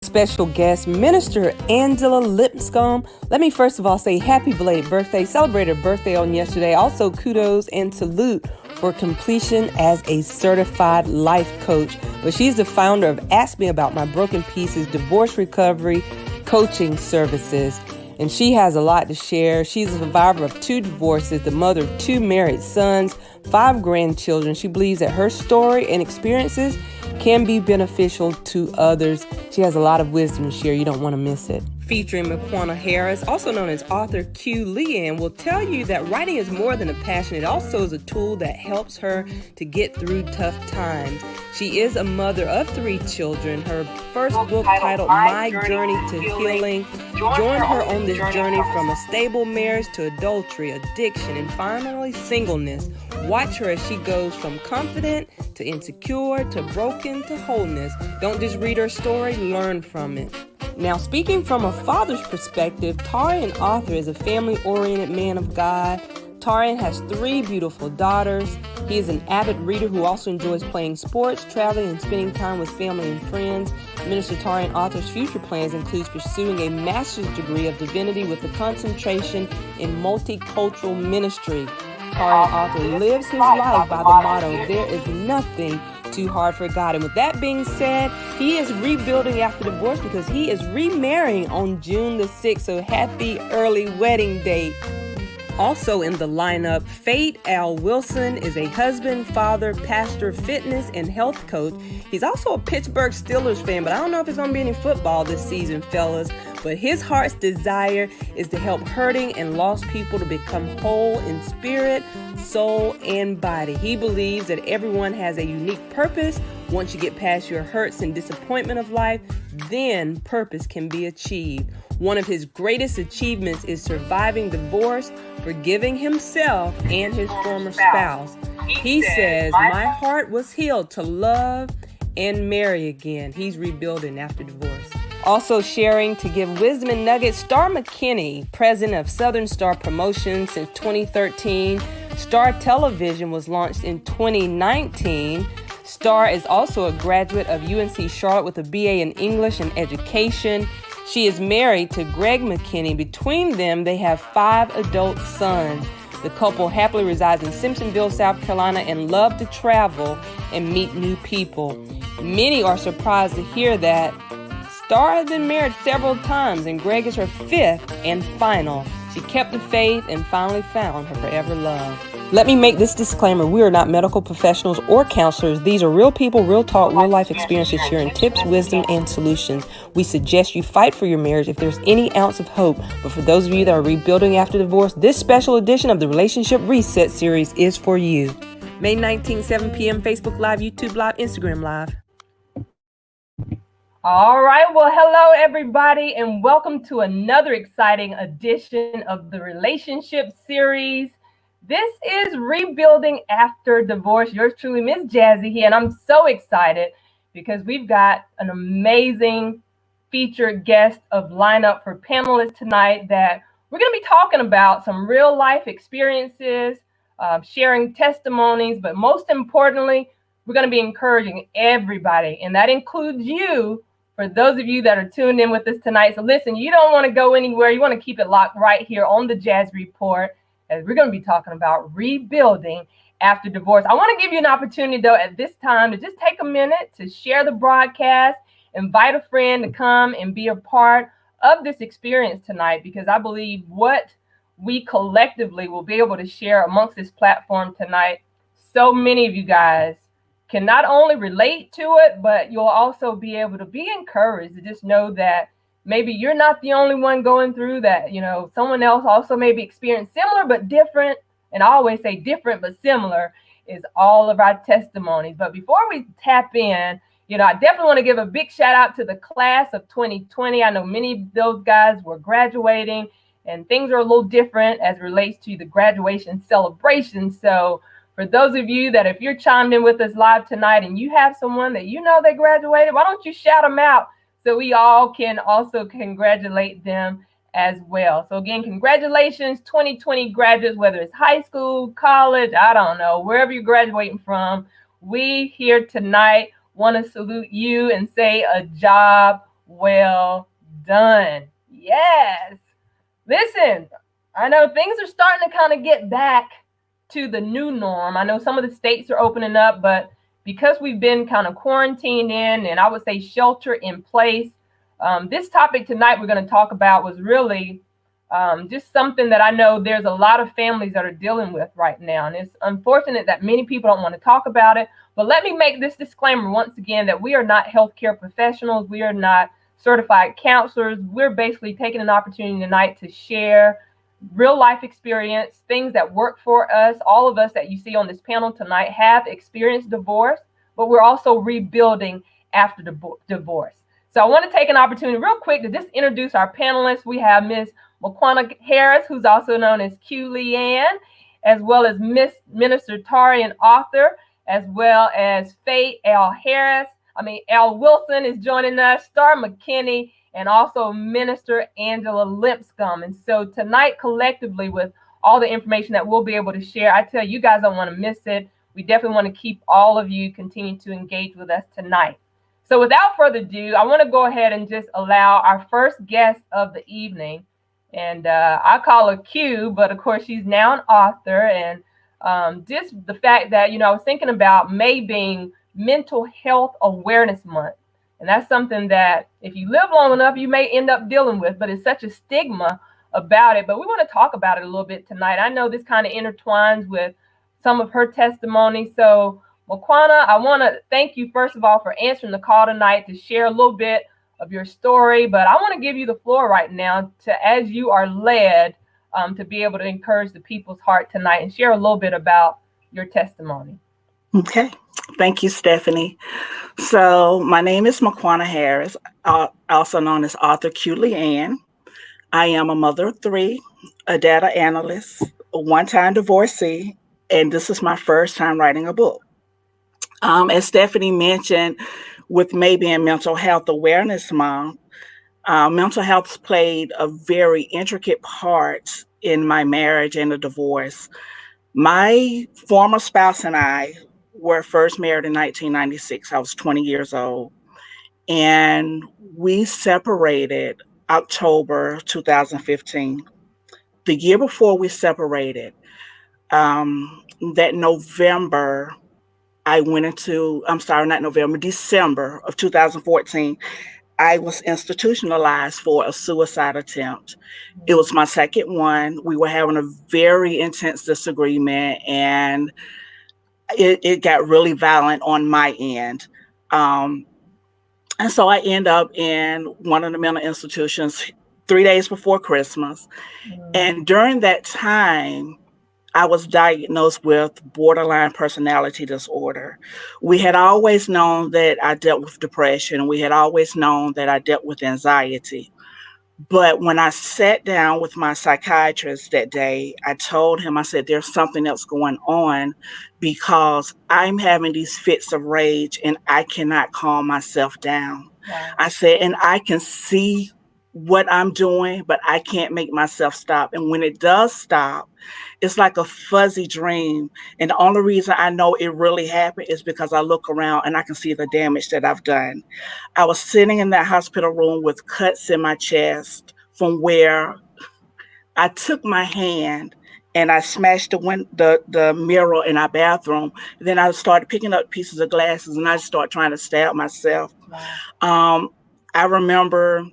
special guest, Minister Angela Lipscomb. Let me first of all say happy belated birthday. Celebrated her birthday on yesterday. Also, kudos and salute for completion as a certified life coach. But she's the founder of Ask Me About My Broken Pieces divorce recovery coaching services. And she has a lot to share. She's a survivor of 2 divorces, the mother of 2 married sons, 5 grandchildren. She believes that her story and experiences can be beneficial to others. She has a lot of wisdom to share. You don't want to miss it. Featuring McQuana Harris, also known as author Q Leanne, will tell you that writing is more than a passion. It also is a tool that helps her to get through tough times. She is a mother of 3 children. Her first book titled My Journey to Healing. Join her on this journey from a stable marriage to adultery, addiction, and finally singleness. Watch her as she goes from confident to insecure to broken to wholeness. Don't just read her story, learn from it. Now, speaking from a father's perspective, Tarian Author is a family-oriented man of God. Tarian has 3 beautiful daughters. He is an avid reader who also enjoys playing sports, traveling, and spending time with family and friends. Minister Tarian Author's future plans includes pursuing a master's degree of divinity with a concentration in multicultural ministry. Tarian Author lives his life by the motto, there is nothing too hard for God. And with that being said, he is rebuilding after divorce because he is remarrying on June the 6th. So happy early wedding date. Also in the lineup, Fade Al Wilson is a husband, father, pastor, fitness, and health coach. He's also a Pittsburgh Steelers fan, but I don't know if there's going to be any football this season, fellas. But his heart's desire is to help hurting and lost people to become whole in spirit, soul, and body. He believes that everyone has a unique purpose. Once you get past your hurts and disappointment of life, then purpose can be achieved. One of his greatest achievements is surviving divorce, forgiving himself and his former spouse. He says, my heart was healed to love and marry again. He's rebuilding after divorce. Also sharing to give wisdom and nuggets, Star McKinney, president of Southern Star Promotions since 2013. Star Television was launched in 2019. Star is also a graduate of UNC Charlotte with a BA in English and Education. She is married to Greg McKinney. Between them, they have 5 adult sons. The couple happily resides in Simpsonville, South Carolina, and love to travel and meet new people. Many are surprised to hear that Star has been married several times, and Greg is her 5th and final. She kept the faith and finally found her forever love. Let me make this disclaimer. We are not medical professionals or counselors. These are real people, real talk, real life experiences, sharing tips, wisdom, and solutions. We suggest you fight for your marriage if there's any ounce of hope. But for those of you that are rebuilding after divorce, this special edition of the Relationship Reset series is for you. May 19, 7 p.m., Facebook Live, YouTube Live, Instagram Live. All right. Well, hello, everybody, and welcome to another exciting edition of the Relationship Series. This is Rebuilding After Divorce. Yours truly, Miss Jazzy here, and I'm so excited because we've got an amazing featured guest of lineup for panelists tonight that we're going to be talking about some real life experiences, sharing testimonies, but most importantly, we're going to be encouraging everybody, and that includes you, for those of you that are tuned in with us tonight. So listen, you don't want to go anywhere. You want to keep it locked right here on the Jazz Report, as we're going to be talking about rebuilding after divorce. I want to give you an opportunity, though, at this time to just take a minute to share the broadcast, invite a friend to come and be a part of this experience tonight, because I believe what we collectively will be able to share amongst this platform tonight, so many of you guys can not only relate to it, but you'll also be able to be encouraged to just know that maybe you're not the only one going through that. You know, someone else also maybe experienced similar but different. And I always say different but similar is all of our testimonies. But before we tap in, you know, I definitely want to give a big shout out to the class of 2020. I know many of those guys were graduating, and things are a little different as it relates to the graduation celebration. So for those of you that, if you're chimed in with us live tonight and you have someone that you know they graduated, why don't you shout them out so we all can also congratulate them as well. So again, congratulations, 2020 graduates, whether it's high school, college, I don't know, wherever you're graduating from. We here tonight want to salute you and say a job well done. Yes. Listen, I know things are starting to kind of get back to the new norm. I know some of the states are opening up, but because we've been kind of quarantined in and I would say shelter in place, this topic tonight we're going to talk about was really just something that I know there's a lot of families that are dealing with right now. And it's unfortunate that many people don't want to talk about it. But let me make this disclaimer once again that we are not healthcare professionals. We are not certified counselors. We're basically taking an opportunity tonight to share real life experience, things that work for us. All of us that you see on this panel tonight have experienced divorce, but we're also rebuilding after divorce. So I want to take an opportunity real quick to just introduce our panelists. We have Ms. McQuana Harris, who's also known as Q Leanne, as well as Miss Minister Tari, an author, as well as Faye L. Al Wilson is joining us, Star McKinney, and also Minister Angela Lipscomb. And so tonight, collectively, with all the information that we'll be able to share, I tell you guys don't want to miss it. We definitely want to keep all of you continue to engage with us tonight. So without further ado, I want to go ahead and just allow our first guest of the evening, and I call her Q, but of course she's now an author. And just the fact that, I was thinking about May being Mental Health Awareness Month. And that's something that if you live long enough, you may end up dealing with, but it's such a stigma about it. But we want to talk about it a little bit tonight. I know this kind of intertwines with some of her testimony. So McQuana, I want to thank you, first of all, for answering the call tonight to share a little bit of your story. But I want to give you the floor right now to, as you are led, to be able to encourage the people's heart tonight and share a little bit about your testimony. Okay. Thank you, Stephanie. So my name is McQuana Harris, also known as author Q Leanne. I am a mother of three, a data analyst, a one-time divorcee, and this is my first time writing a book. As Stephanie mentioned, with May being Mental Health Awareness Month, mental health played a very intricate part in my marriage and the divorce. My former spouse and I were first married in 1996. I was 20 years old. And we separated October 2015. The year before we separated, that November, December of 2014, I was institutionalized for a suicide attempt. It was my second one. We were having a very intense disagreement, and it got really violent on my end. And so I end up in one of the mental institutions 3 days before Christmas. And during that time, I was diagnosed with borderline personality disorder. We had always known that I dealt with depression. We had always known that I dealt with anxiety. But when I sat down with my psychiatrist that day, I told him, I said, there's something else going on because I'm having these fits of rage and I cannot calm myself down. Wow. I said, and I can see what I'm doing, but I can't make myself stop. And when it does stop, it's like a fuzzy dream. And the only reason I know it really happened is because I look around and I can see the damage that I've done. I was sitting in that hospital room with cuts in my chest from where I took my hand and I smashed the mirror in our bathroom. Then I started picking up pieces of glasses and I started trying to stab myself. Wow. I remember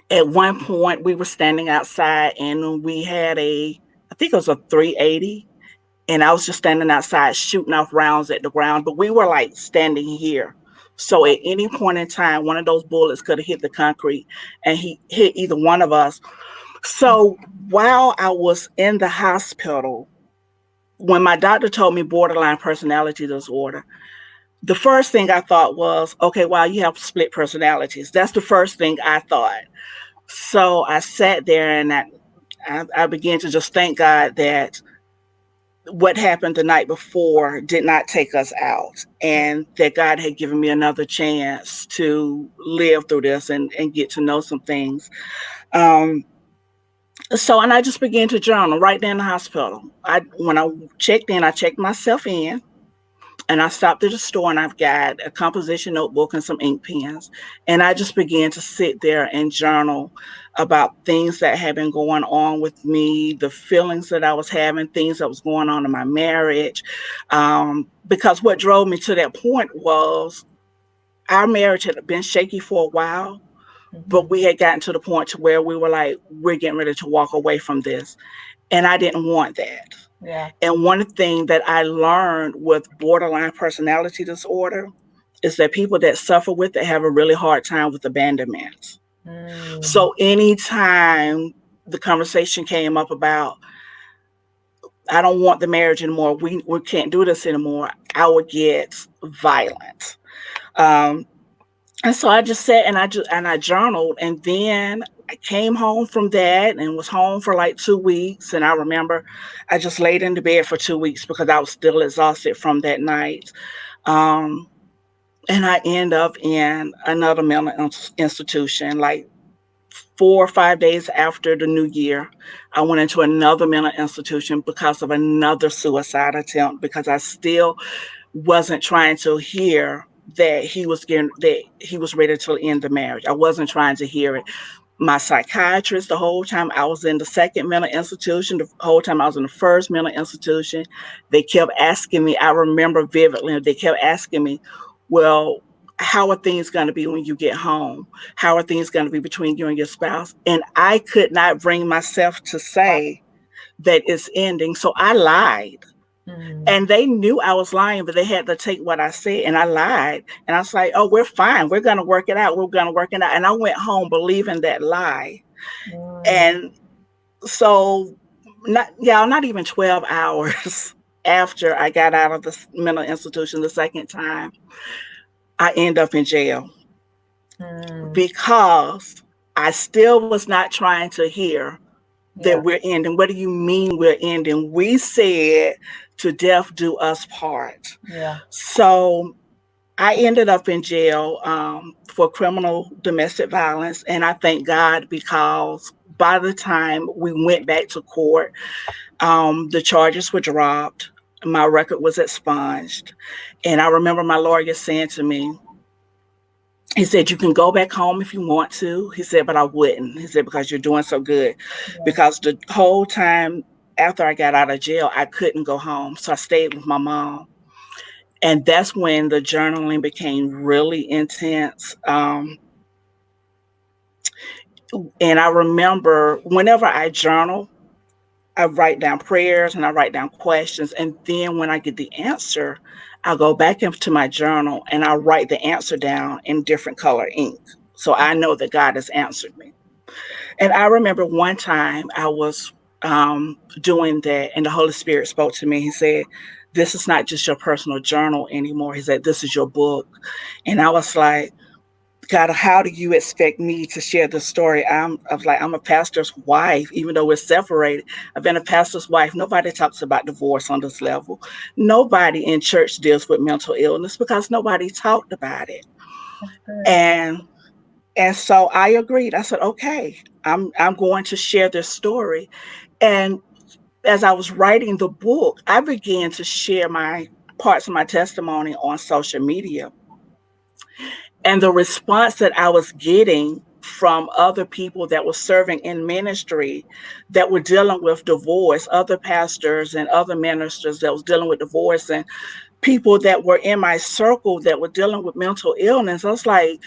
at one point we were standing outside and we had I think it was a 380. And I was just standing outside shooting off rounds at the ground, but we were like standing here. So at any point in time, one of those bullets could have hit the concrete and he hit either one of us. So while I was in the hospital, when my doctor told me borderline personality disorder, the first thing I thought was, okay, wow, you have split personalities. That's the first thing I thought. So I sat there and I began to just thank God that what happened the night before did not take us out, and that God had given me another chance to live through this and get to know some things. And I just began to journal right there in the hospital. When I checked in, I checked myself in. And I stopped at the store and I've got a composition notebook and some ink pens. And I just began to sit there and journal about things that had been going on with me, the feelings that I was having, things that was going on in my marriage. Because what drove me to that point was our marriage had been shaky for a while, but we had gotten to the point to where we were like, we're getting ready to walk away from this. And I didn't want that. Yeah. And one thing that I learned with borderline personality disorder is that people that suffer with it have a really hard time with abandonment. So anytime the conversation came up about, I don't want the marriage anymore, we can't do this anymore, I would get violent. Um, and so I just sat and I journaled, and then I came home from that and was home for like 2 weeks. And I remember I just laid in the bed for 2 weeks because I was still exhausted from that night. Um, and I end up in another mental institution. Like 4 or 5 days after the new year, I went into another mental institution because of another suicide attempt, because I still wasn't trying to hear that he was ready to end the marriage. I wasn't trying to hear it. My psychiatrist, the whole time I was in the second mental institution, the whole time I was in the first mental institution, they kept asking me, I remember vividly, they kept asking me, well, how are things going to be when you get home? How are things going to be between you and your spouse? And I could not bring myself to say that it's ending. So I lied. And they knew I was lying, but they had to take what I said. And I lied. And I was like, oh, we're fine. We're going to work it out. We're going to work it out. And I went home believing that lie. And so, not even 12 hours after I got out of the mental institution the second time, I end up in jail because I still was not trying to hear that we're ending. What do you mean we're ending? We said to death do us part. Yeah. So I ended up in jail for criminal domestic violence. And I thank God, because by the time we went back to court, the charges were dropped. My record was expunged. And I remember my lawyer saying to me, he said, you can go back home if you want to. He said, but I wouldn't. He said, because you're doing so good. Because the whole time after I got out of jail, I couldn't go home. So I stayed with my mom. And that's when the journaling became really intense. And I remember whenever I journal, I write down prayers and I write down questions. And then when I get the answer, I go back into my journal and I write the answer down in different color ink. So I know that God has answered me. And I remember one time I was doing that, and the Holy Spirit spoke to me. He said, this is not just your personal journal anymore. He said, this is your book. And I was like, God, how do you expect me to share this story? I was like, I'm a pastor's wife, even though we're separated. I've been a pastor's wife. Nobody talks about divorce on this level. Nobody in church deals with mental illness because nobody talked about it. And so I agreed. I said, okay, I'm going to share this story. And as I was writing the book, I began to share my parts of my testimony on social media. And the response that I was getting from other people that were serving in ministry that were dealing with divorce, other pastors and other ministers that was dealing with divorce, and people that were in my circle that were dealing with mental illness, I was like,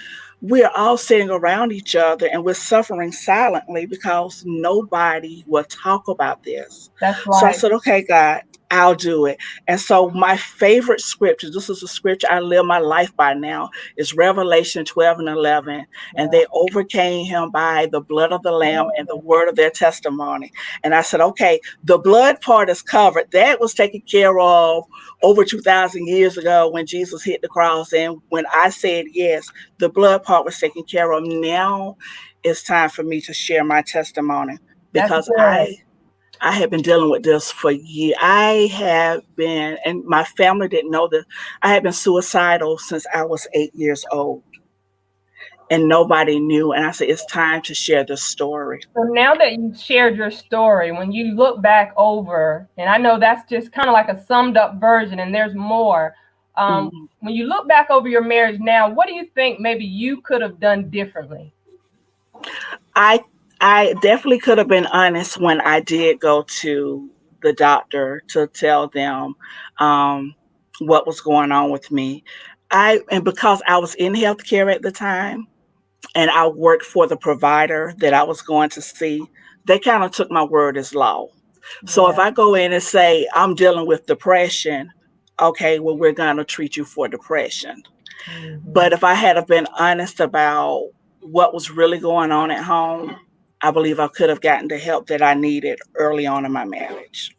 we're all sitting around each other and we're suffering silently because nobody will talk about this. That's right. So I said, okay, God, I'll do it. And so my favorite scripture, this is a scripture I live my life by now, is Revelation 12:11. And they overcame him by the blood of the Lamb and the word of their testimony. And I said, okay, the blood part is covered. That was taken care of over 2,000 years ago when Jesus hit the cross. And when I said yes, the blood part was taken care of. Now it's time for me to share my testimony, because I have been dealing with this for years. I have been, and my family didn't know this, I have been suicidal since I was 8 years old. And nobody knew. And I said, it's time to share this story. So now that you've shared your story, when you look back over, and I know that's just kind of like a summed up version and there's more, When you look back over your marriage now, what do you think maybe you could have done differently? I definitely could have been honest when I did go to the doctor to tell them um, what was going on with me. And because I was in healthcare at the time and I worked for the provider that I was going to see, they kind of took my word as law. So if Yeah. I go in and say I'm dealing with depression, okay, well, we're going to treat you for depression. Mhm. But if I had have been honest about what was really going on at home, I believe I could have gotten the help that I needed early on in my marriage.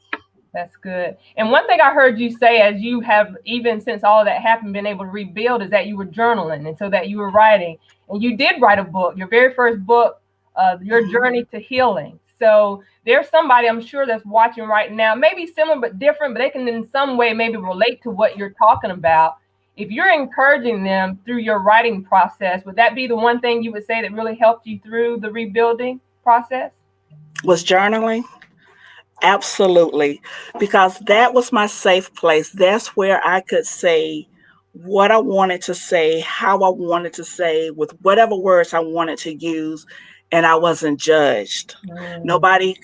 That's good. And one thing I heard you say, as you have, even since all of that happened, been able to rebuild, is that you were journaling, and so that you were writing. And you did write a book, your very first book, Your Mhm. Journey to Healing. So there's somebody I'm sure that's watching right now, maybe similar but different, but they can in some way maybe relate to what you're talking about. If you're encouraging them through your writing process, would that be the one thing you would say that really helped you through the rebuilding process? Was journaling? Absolutely. Because that was my safe place. That's where I could say what I wanted to say, how I wanted to say, with whatever words I wanted to use, and I wasn't judged. Mm. Nobody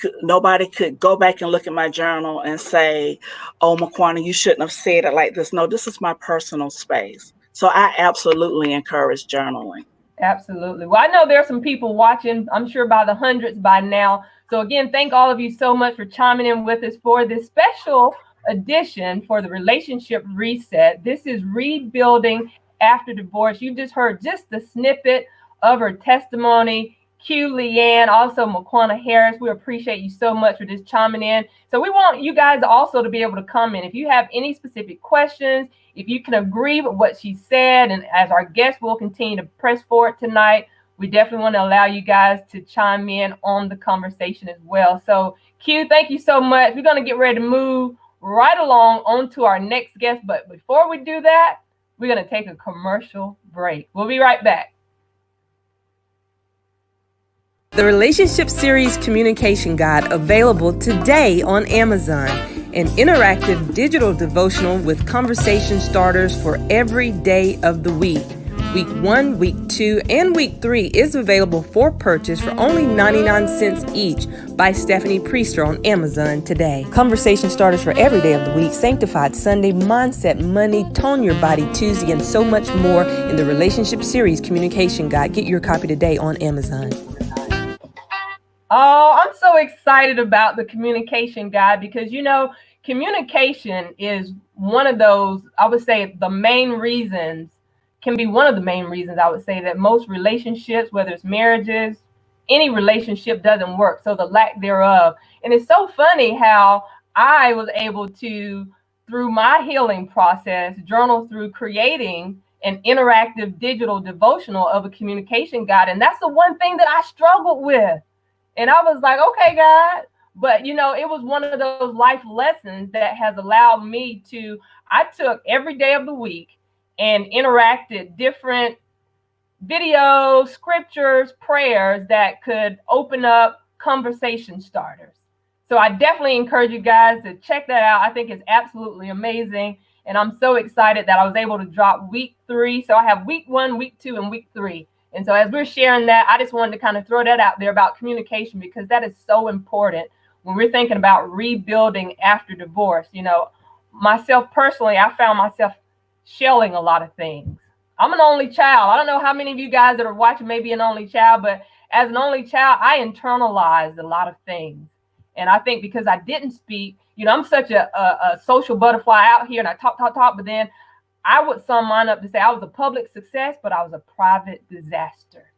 could go back and look at my journal and say, "Oh, McQuana, you shouldn't have said it like this." No, this is my personal space. So I absolutely encourage journaling. Absolutely. Well, I know there's some people watching, I'm sure by the hundreds by now. So again, thank all of you so much for chiming in with us for this special edition for the relationship reset. This is rebuilding after divorce. You just heard just the snippet of her testimony. Q Leanne, also McQuana Harris. We appreciate you so much for just chiming in. So we want you guys also to be able to comment. If you have any specific questions, if you can agree with what she said, and as our guest will continue to press forward tonight, we definitely want to allow you guys to chime in on the conversation as well. So Q, thank you so much. We're going to get ready to move right along on to our next guest. But before we do that, we're going to take a commercial break. We'll be right back. The Relationship Series Communication Guide available today on Amazon. An interactive digital devotional with conversation starters for every day of the week. Week 1, Week 2, and Week 3 is available for purchase for only 99 cents each by Stephanie Priester on Amazon today. Conversation starters for every day of the week, Sanctified Sunday, Mindset Monday, Tone Your Body Tuesday, and so much more in the Relationship Series Communication Guide. Get your copy today on Amazon. Oh, I'm so excited about the communication guide because, communication is one of those, I would say, the main reasons, can be one of the main reasons, I would say, that most relationships, whether it's marriages, any relationship doesn't work. So the lack thereof. And it's so funny how I was able to, through my healing process, journal through creating an interactive digital devotional of a communication guide. And that's the one thing that I struggled with. And I was like, okay, God. But, it was one of those life lessons that has allowed me to, I took every day of the week and interacted different videos, scriptures, prayers that could open up conversation starters. So I definitely encourage you guys to check that out. I think it's absolutely amazing. And I'm so excited that I was able to drop week 3. So I have week 1, week 2, and week 3. And so as we're sharing that, I just wanted to kind of throw that out there about communication, because that is so important when we're thinking about rebuilding after divorce. Myself personally, I found myself shelling a lot of things. I'm an only child. I don't know how many of you guys that are watching may be an only child, but as an only child, I internalized a lot of things. And I think because I didn't speak, I'm such a social butterfly out here, and I talk, but then I would sum mine up to say I was a public success, but I was a private disaster.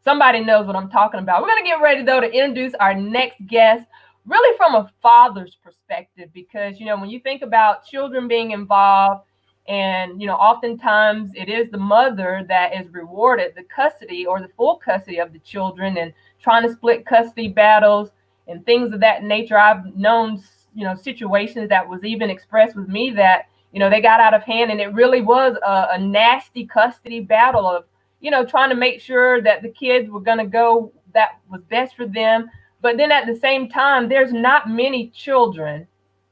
Somebody knows what I'm talking about. We're going to get ready, though, to introduce our next guest, really from a father's perspective, because, when you think about children being involved, and, oftentimes it is the mother that is rewarded the custody or the full custody of the children, and trying to split custody battles and things of that nature. I've known, situations that was even expressed with me that, they got out of hand, and it really was a nasty custody battle of, trying to make sure that the kids were going to go that was best for them. But then at the same time, there's not many children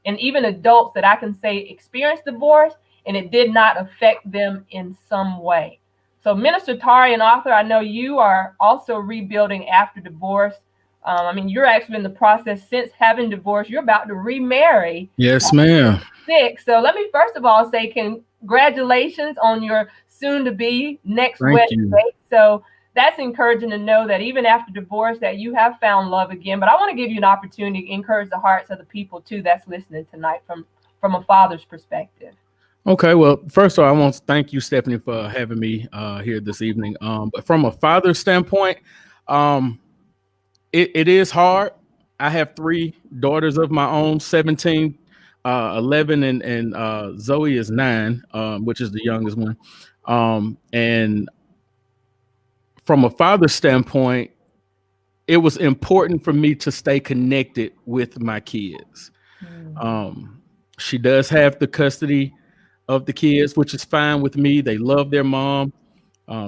and even adults that I can say experience divorce and it did not affect them in some way. So Minister Tari and author, I know you are also rebuilding after divorce. I mean, you're actually in the process since having divorced. You're about to remarry. Yes, ma'am. 6. So let me first of all say congratulations on your soon-to-be next Thank wedding you. date. So that's encouraging to know that even after divorce that you have found love again. But I want to give you an opportunity to encourage the hearts of the people too that's listening tonight from a father's perspective. Okay, well, first of all, I want to thank you, Stephanie, for having me here this evening. But from a father's standpoint, it is hard. I have 3 daughters of my own, 17, 11, and Zoe is 9, which is the youngest one. And from a father's standpoint, it was important for me to stay connected with my kids. She does have the custody of the kids, which is fine with me. They love their mom.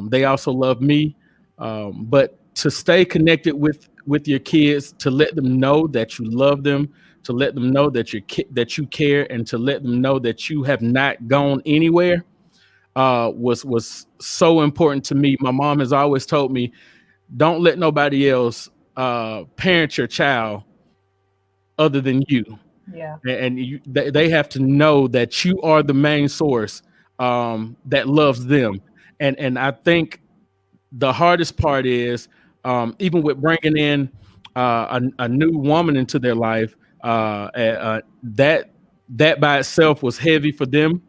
They also love me. But to stay connected with your kids, to let them know that you love them, to let them know that you care, and to let them know that you have not gone anywhere, was so important to me. My mom has always told me, don't let nobody else parent your child other than you. Yeah. And they have to know that you are the main source that loves them. And I think the hardest part is even with bringing in a new woman into their life, that by itself was heavy for them,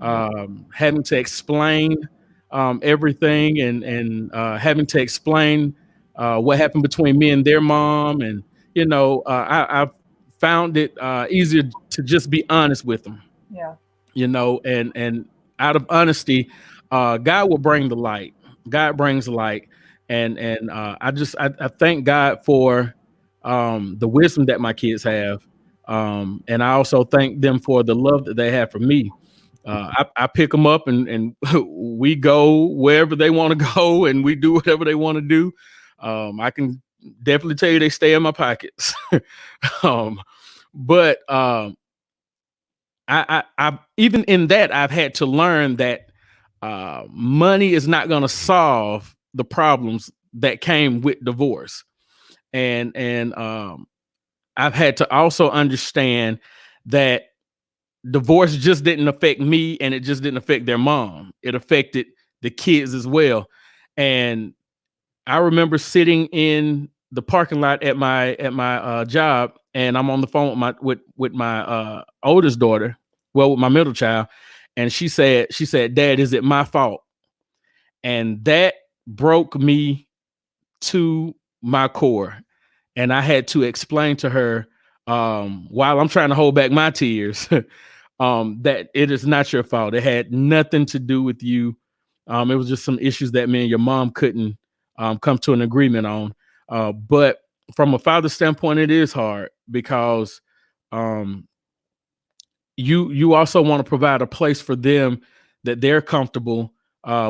having to explain everything and having to explain what happened between me and their mom. And I've found it easier to just be honest with them. Yeah. And out of honesty, God will bring the light. God brings light. And I thank God for the wisdom that my kids have. And I also thank them for the love that they have for me. I pick them up and we go wherever they want to go, and we do whatever they want to do. I can definitely tell you they stay in my pockets. But I even in that, I've had to learn that money is not going to solve the problems that came with divorce. And I've had to also understand that divorce just didn't affect me, and it just didn't affect their mom. It affected the kids as well. And I remember sitting in the parking lot at my job, and I'm on the phone with my oldest daughter, with my middle child, and she said, "Dad, is it my fault?" And that broke me to my core. And I had to explain to her, while I'm trying to hold back my tears, that it is not your fault. It had nothing to do with you. It was just some issues that me and your mom couldn't come to an agreement on. But from a father's standpoint, it is hard because you also want to provide a place for them that they're comfortable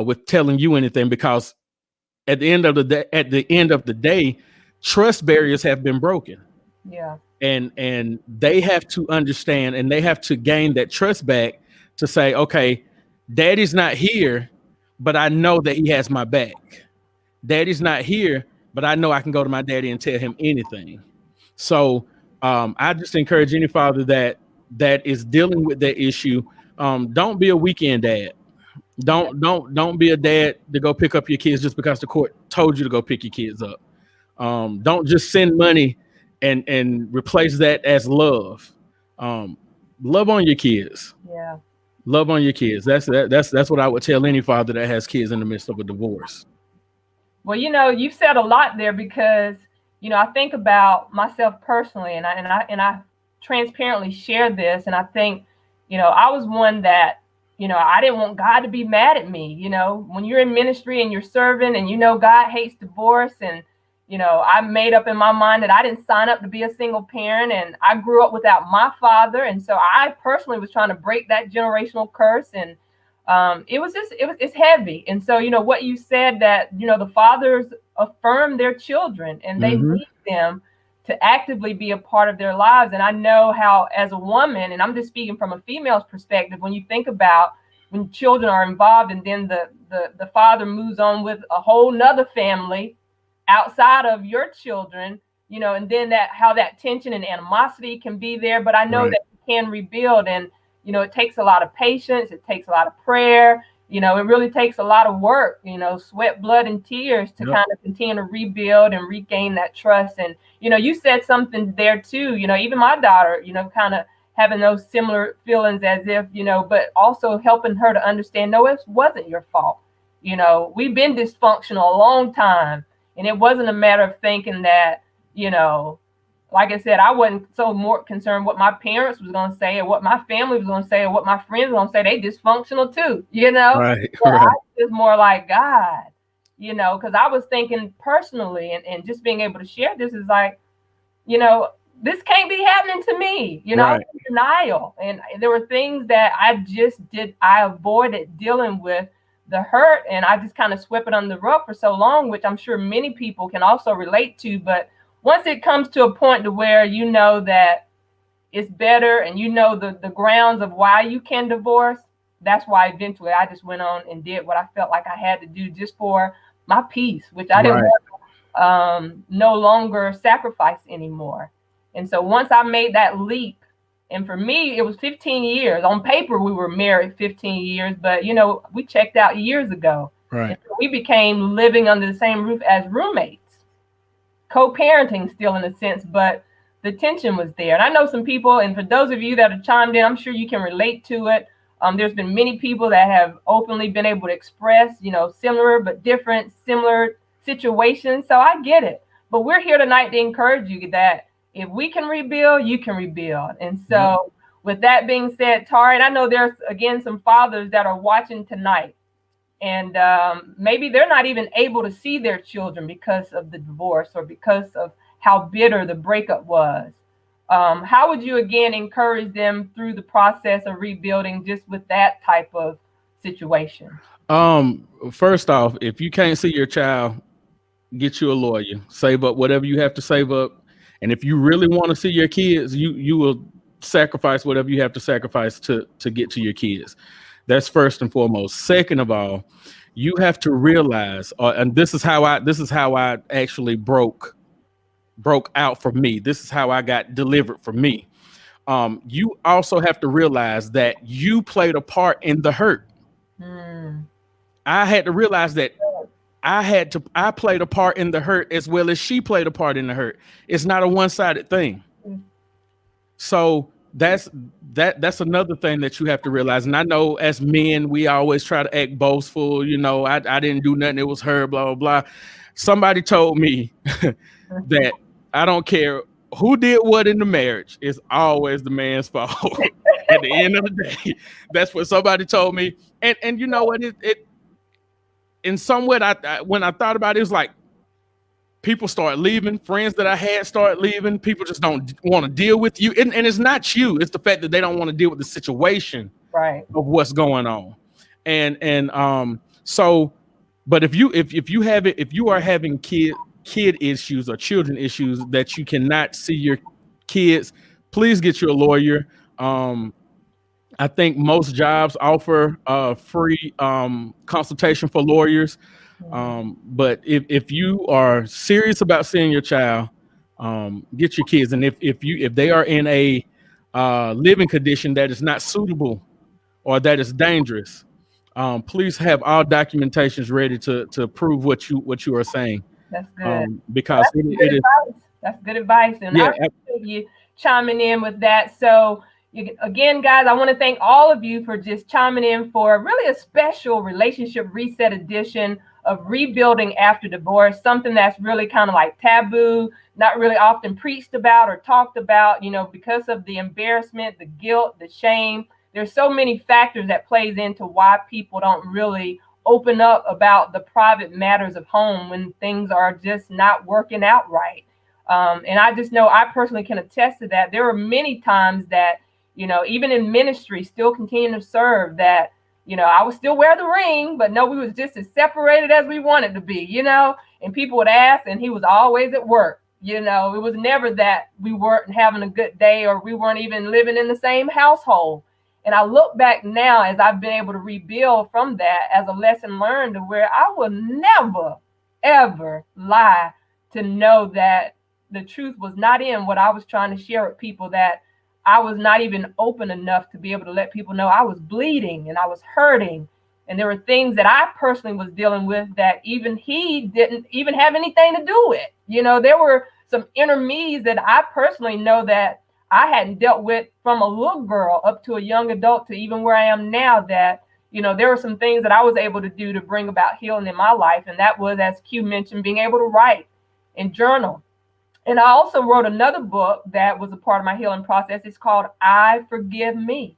with telling you anything, because at the end of the day, trust barriers have been broken. Yeah. And they have to understand, and they have to gain that trust back to say, okay, daddy's not here, but I know that he has my back. Daddy's not here, but I know I can go to my daddy and tell him anything. So I just encourage any father that is dealing with that issue, don't be a weekend dad. Don't be a dad to go pick up your kids just because the court told you to go pick your kids up. Don't just send money and replace that as love. Love on your kids. Yeah. Love on your kids. That's what I would tell any father that has kids in the midst of a divorce. Well, you've said a lot there, because I think about myself personally, and I transparently share this, and I think I was one that I didn't want God to be mad at me. When you're in ministry and you're serving, and God hates divorce, and I made up in my mind that I didn't sign up to be a single parent, and I grew up without my father, and so I personally was trying to break that generational curse, and it's heavy. And so what you said, that the fathers affirm their children, and they need them to actively be a part of their lives. And I know how, as a woman, and I'm just speaking from a female's perspective, when you think about when children are involved, and then the father moves on with a whole nother family outside of your children, you know, and then that how that tension and animosity can be there. But I know Right. that you can rebuild, and you know, it takes a lot of patience, it takes a lot of prayer, you know, it really takes a lot of work, you know, sweat, blood, and tears to Yep. kind of continue to rebuild and regain that trust. And you know, you said something there too, you know, even my daughter, you know, kind of having those similar feelings, as if, you know, but also helping her to understand, no, it wasn't your fault. You know, we've been dysfunctional a long time, and it wasn't a matter of thinking that, you know, like I said, I wasn't so more concerned what my parents was going to say or what my family was going to say or what my friends were going to say. They dysfunctional too, you know. Right. But I Right. was more like, God, you know, because I was thinking personally, and just being able to share this is like, you know, this can't be happening to me. You know, I was Right. in denial. And there were things that I avoided dealing with the hurt, and I just kind of swept it under the rug for so long, which I'm sure many people can also relate to. But once it comes to a point to where you know that it's better and you know the grounds of why you can divorce, that's why eventually I just went on and did what I felt like I had to do just for my peace, which I didn't Right. want no longer sacrifice anymore. And so once I made that leap, and for me, it was 15 years. On paper, we were married 15 years, but you know, we checked out years ago. And Right. so we became living under the same roof as roommates, co-parenting still in a sense, but the tension was there. And I know some people, and for those of you that have chimed in, I'm sure you can relate to it. There's been many people that have openly been able to express, you know, similar but different, similar situations. So I get it. But we're here tonight to encourage you that if we can rebuild, you can rebuild. And so, with that being said, Tari, and I know there's again some fathers that are watching tonight, and maybe they're not even able to see their children because of the divorce or because of how bitter the breakup was. How would you again encourage them through the process of rebuilding just with that type of situation? First off, if you can't see your child, get you a lawyer. Save up whatever you have to save up. And if you really want to see your kids, you will sacrifice whatever you have to sacrifice to get to your kids. That's first and foremost. Second of all, you have to realize, and this is how I actually broke out for me. This is how I got delivered for me. You also have to realize that you played a part in the hurt. Hmm. I had to realize that I played a part in the hurt as well as she played a part in the hurt. It's not a one-sided thing. So that's another thing that you have to realize. And I know as men, we always try to act boastful, you know, I didn't do nothing, it was her, blah, blah, blah. Somebody told me that I don't care who did what in the marriage, it's always the man's fault. At the end of the day, that's what somebody told me. And you know what, it in some way, when I thought about it, it was like people start leaving. Friends that I had start leaving. People just don't want to deal with you, and it's not you. It's the fact that they don't want to deal with the situation Right. of what's going on. And so, but if you are having kid issues or children issues that you cannot see your kids, please get you a lawyer. I think most jobs offer free consultation for lawyers. But if you are serious about seeing your child, get your kids. And if they are in a living condition that is not suitable or that is dangerous, please have all documentations ready to prove what you are saying. That's good. Because That's it good is, advice. That's good advice. And yeah. I appreciate you chiming in with that. So, again, guys, I want to thank all of you for just chiming in for really a special relationship reset edition of rebuilding after divorce, something that's really kind of like taboo, not really often preached about or talked about, you know, because of the embarrassment, the guilt, the shame. There's so many factors that plays into why people don't really open up about the private matters of home when things are just not working out right. And I just know I personally can attest to that. There were many times that, you know, even in ministry, still continuing to serve, that, you know, I would still wear the ring, but no, we was just as separated as we wanted to be, you know, and people would ask, and he was always at work. You know, it was never that we weren't having a good day or we weren't even living in the same household. And I look back now as I've been able to rebuild from that as a lesson learned, to where I will never, ever lie to know that the truth was not in what I was trying to share with people, that I was not even open enough to be able to let people know I was bleeding and I was hurting. And there were things that I personally was dealing with that even he didn't even have anything to do with. You know, there were some inner me's that I personally know that I hadn't dealt with from a little girl up to a young adult to even where I am now, that, you know, there were some things that I was able to do to bring about healing in my life. And that was, as Q mentioned, being able to write and journal. And I also wrote another book that was a part of my healing process. It's called I Forgive Me.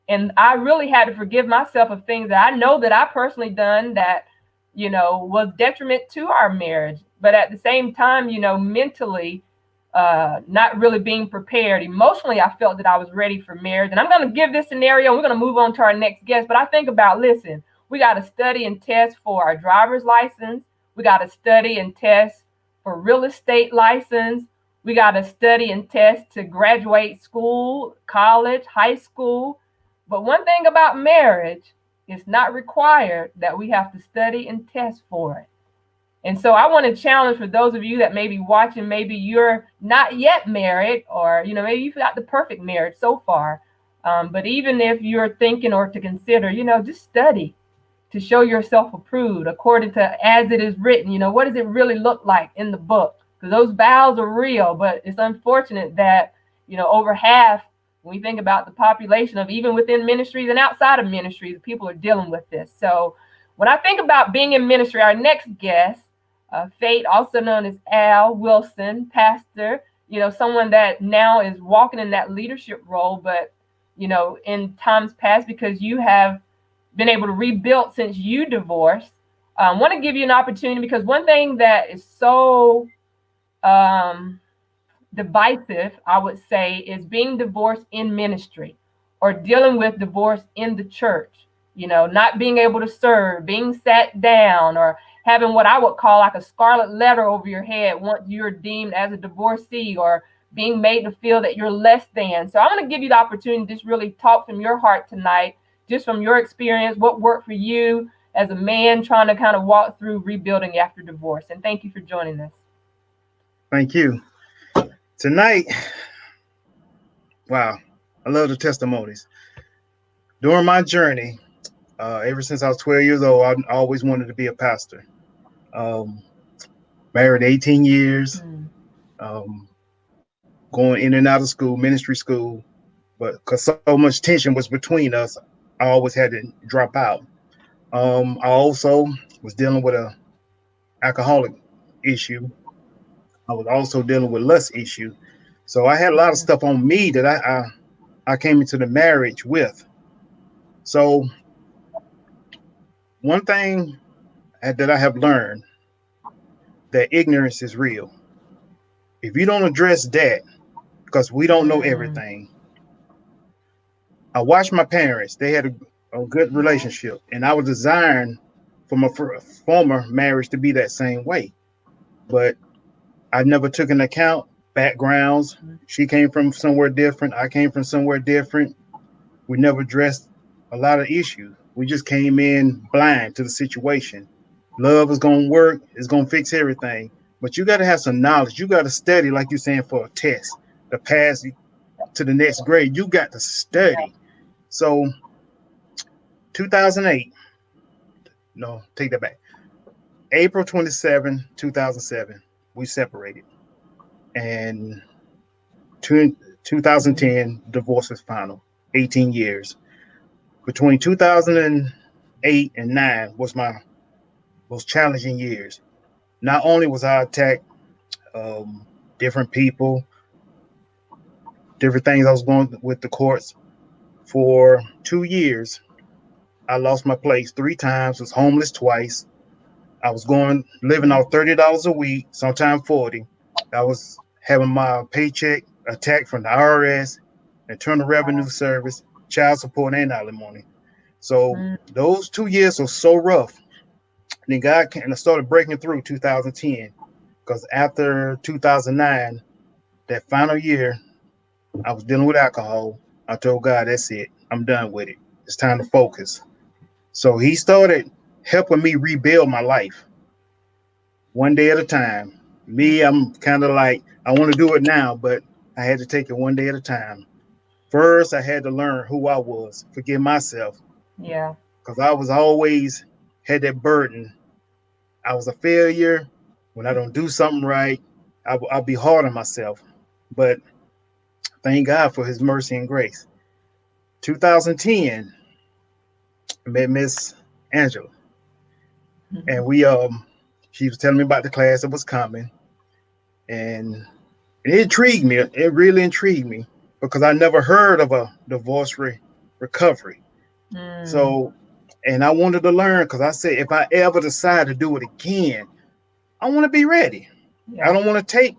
And I really had to forgive myself of things that I know that I personally done that, you know, was detriment to our marriage. But at the same time, you know, mentally, not really being prepared. Emotionally, I felt that I was ready for marriage. And I'm going to give this scenario, and we're going to move on to our next guest. But I think about, listen, we got to study and test for our driver's license. We got to study and test for real estate license. We got to study and test to graduate school, college, high school. But one thing about marriage, it's not required that we have to study and test for it. And so I want to challenge, for those of you that may be watching, maybe you're not yet married, or, you know, maybe you've got the perfect marriage so far. But even if you're thinking or to consider, you know, just study to show yourself approved according to as it is written. You know, what does it really look like in the book? Because those vows are real, but it's unfortunate that, you know, over half, when we think about the population of even within ministries and outside of ministries, people are dealing with this. So when I think about being in ministry, our next guest, Fate, also known as Al Wilson, pastor, you know, someone that now is walking in that leadership role, but, you know, in times past, because you have been able to rebuild since you divorced, I want to give you an opportunity, because one thing that is so divisive, I would say, is being divorced in ministry or dealing with divorce in the church. You know, not being able to serve, being sat down, or having what I would call like a scarlet letter over your head once you're deemed as a divorcee, or being made to feel that you're less than. So I'm going to give you the opportunity to just really talk from your heart tonight, just from your experience, what worked for you as a man trying to kind of walk through rebuilding after divorce. And thank you for joining us. Thank you. Tonight, wow, I love the testimonies. During my journey, ever since I was 12 years old, I always wanted to be a pastor. Married 18 years, going in and out of school, ministry school, but because so much tension was between us, I always had to drop out. I also was dealing with a alcoholic issue. I was also dealing with lust issue. So I had a lot of stuff on me that I came into the marriage with. So one thing that I have learned, that ignorance is real. If you don't address that, because we don't know everything. I watched my parents. They had a good relationship, and I was designed for my former marriage to be that same way. But I never took into account backgrounds. She came from somewhere different. I came from somewhere different. We never addressed a lot of issues. We just came in blind to the situation. Love is going to work. It's going to fix everything. But you got to have some knowledge. You got to study, like you're saying, for a test to pass to the next grade. You got to study. So 2008, no, take that back. April 27, 2007, we separated. And 2010, divorce is final, 18 years. Between 2008 and 9 was my most challenging years. Not only was I attacked, different people, different things I was going with the courts. For 2 years, I lost my place 3 times, was homeless twice. I was living off $30 a week, sometimes 40. I was having my paycheck attacked from the IRS, Internal Revenue Service, child support, and alimony. So those 2 years were so rough. Then God came and I started breaking through 2010, because after 2009, that final year, I was dealing with alcohol. I told God, that's it. I'm done with it. It's time to focus. So he started helping me rebuild my life one day at a time. Me, I'm kind of like, I want to do it now, but I had to take it one day at a time. First, I had to learn who I was, forgive myself, Yeah. because I was always had that burden. I was a failure. When I don't do something right, I'll be hard on myself. But thank God for his mercy and grace. 2010, I met Miss Angela, and she was telling me about the class that was coming, and it intrigued me. It really intrigued me because I never heard of a divorce recovery. So, and I wanted to learn because I said if I ever decide to do it again, I want to be ready. Yeah. I don't want to take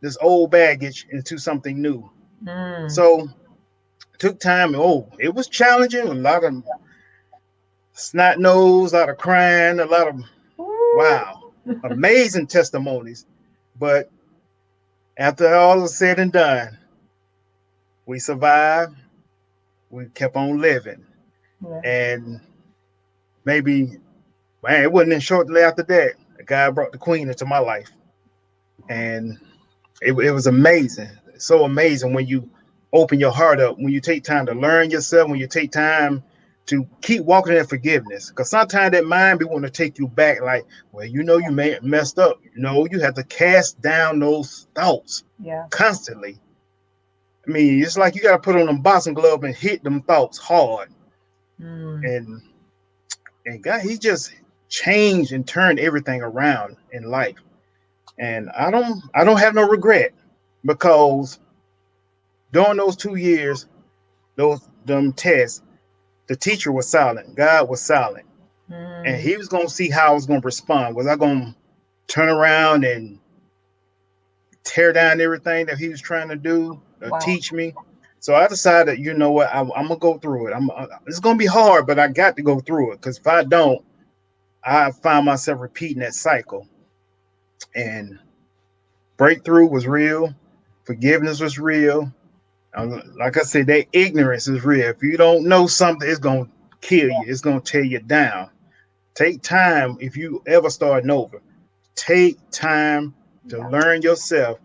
this old baggage into something new. Mm. So it took time. Oh, it was challenging. A lot of snot nose, a lot of crying, a lot of wow, amazing testimonies. But after all is said and done, we survived. We kept on living. Yeah. And maybe, man, it wasn't shortly after that, God brought the queen into my life. And it was amazing. So amazing when you open your heart up, when you take time to learn yourself, when you take time to keep walking in forgiveness. Because sometimes that mind be wanting to take you back, like, well, you may messed up. No, you have to cast down those thoughts Yeah. constantly. I mean, it's like you got to put on them boxing gloves and hit them thoughts hard. And God, he just changed and turned everything around in life. And I don't have no regret because during those 2 years, those them tests, the teacher was silent. God was silent. And he was gonna see how I was gonna respond. Was I gonna turn around and tear down everything that he was trying to do or Wow. teach me? So I decided, you know what, I'm gonna go through it. It's gonna be hard, but I got to go through it because if I don't, I find myself repeating that cycle. And breakthrough was real, forgiveness was real. Like I said, that ignorance is real. If you don't know something, it's gonna kill you. It's gonna tear you down. Take time if you ever starting over. Take time to learn yourself.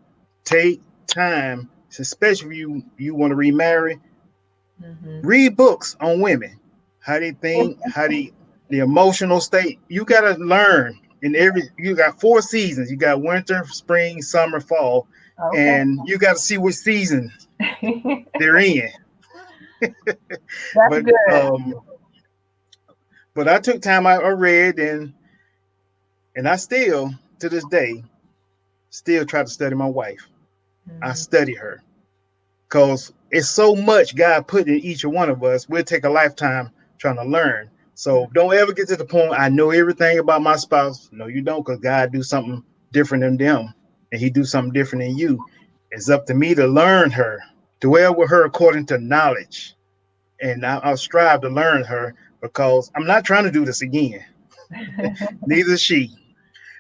Take time, especially if you want to remarry. Read books on women, how they think, the emotional state. You gotta learn. You got 4 seasons. You got winter, spring, summer, fall, Okay. and you got to see which season they're in. That's But good. but I took time. I read and I still to this day still try to study my wife. I study her because it's so much God put in each one of us. We'll take a lifetime trying to learn. So don't ever get to the point I know everything about my spouse. No, you don't, because God do something different than them, and He do something different than you. It's up to me to learn her, dwell with her according to knowledge, and I'll strive to learn her because I'm not trying to do this again. Neither is she.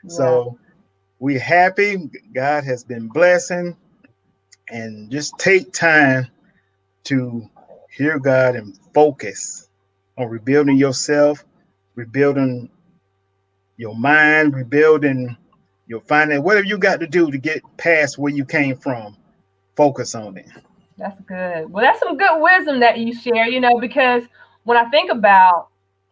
Yeah. So we're happy. God has been blessing, and just take time to hear God and focus on rebuilding yourself, rebuilding your mind, rebuilding your finance, whatever you got to do to get past where you came from. Focus on it. That's good. Well, that's some good wisdom that you share, because when I think about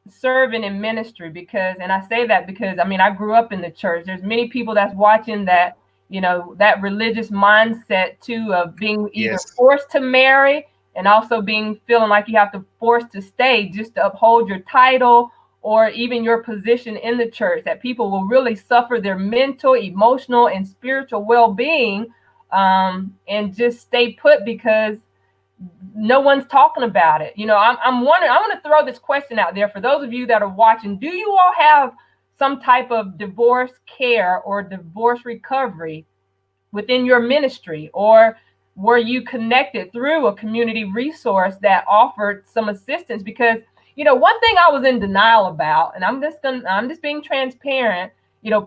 serving in ministry, and I say that because, I mean, I grew up in the church. There's many people that's watching that, that religious mindset too, of being either Yes. forced to marry and also feeling like you have to force to stay just to uphold your title or even your position in the church, that people will really suffer their mental, emotional, and spiritual well-being, and just stay put because no one's talking about it. I'm wondering, I want to throw this question out there for those of you that are watching. Do you all have some type of divorce care or divorce recovery within your ministry, or were you connected through a community resource that offered some assistance? Because one thing I was in denial about, and I'm just being transparent.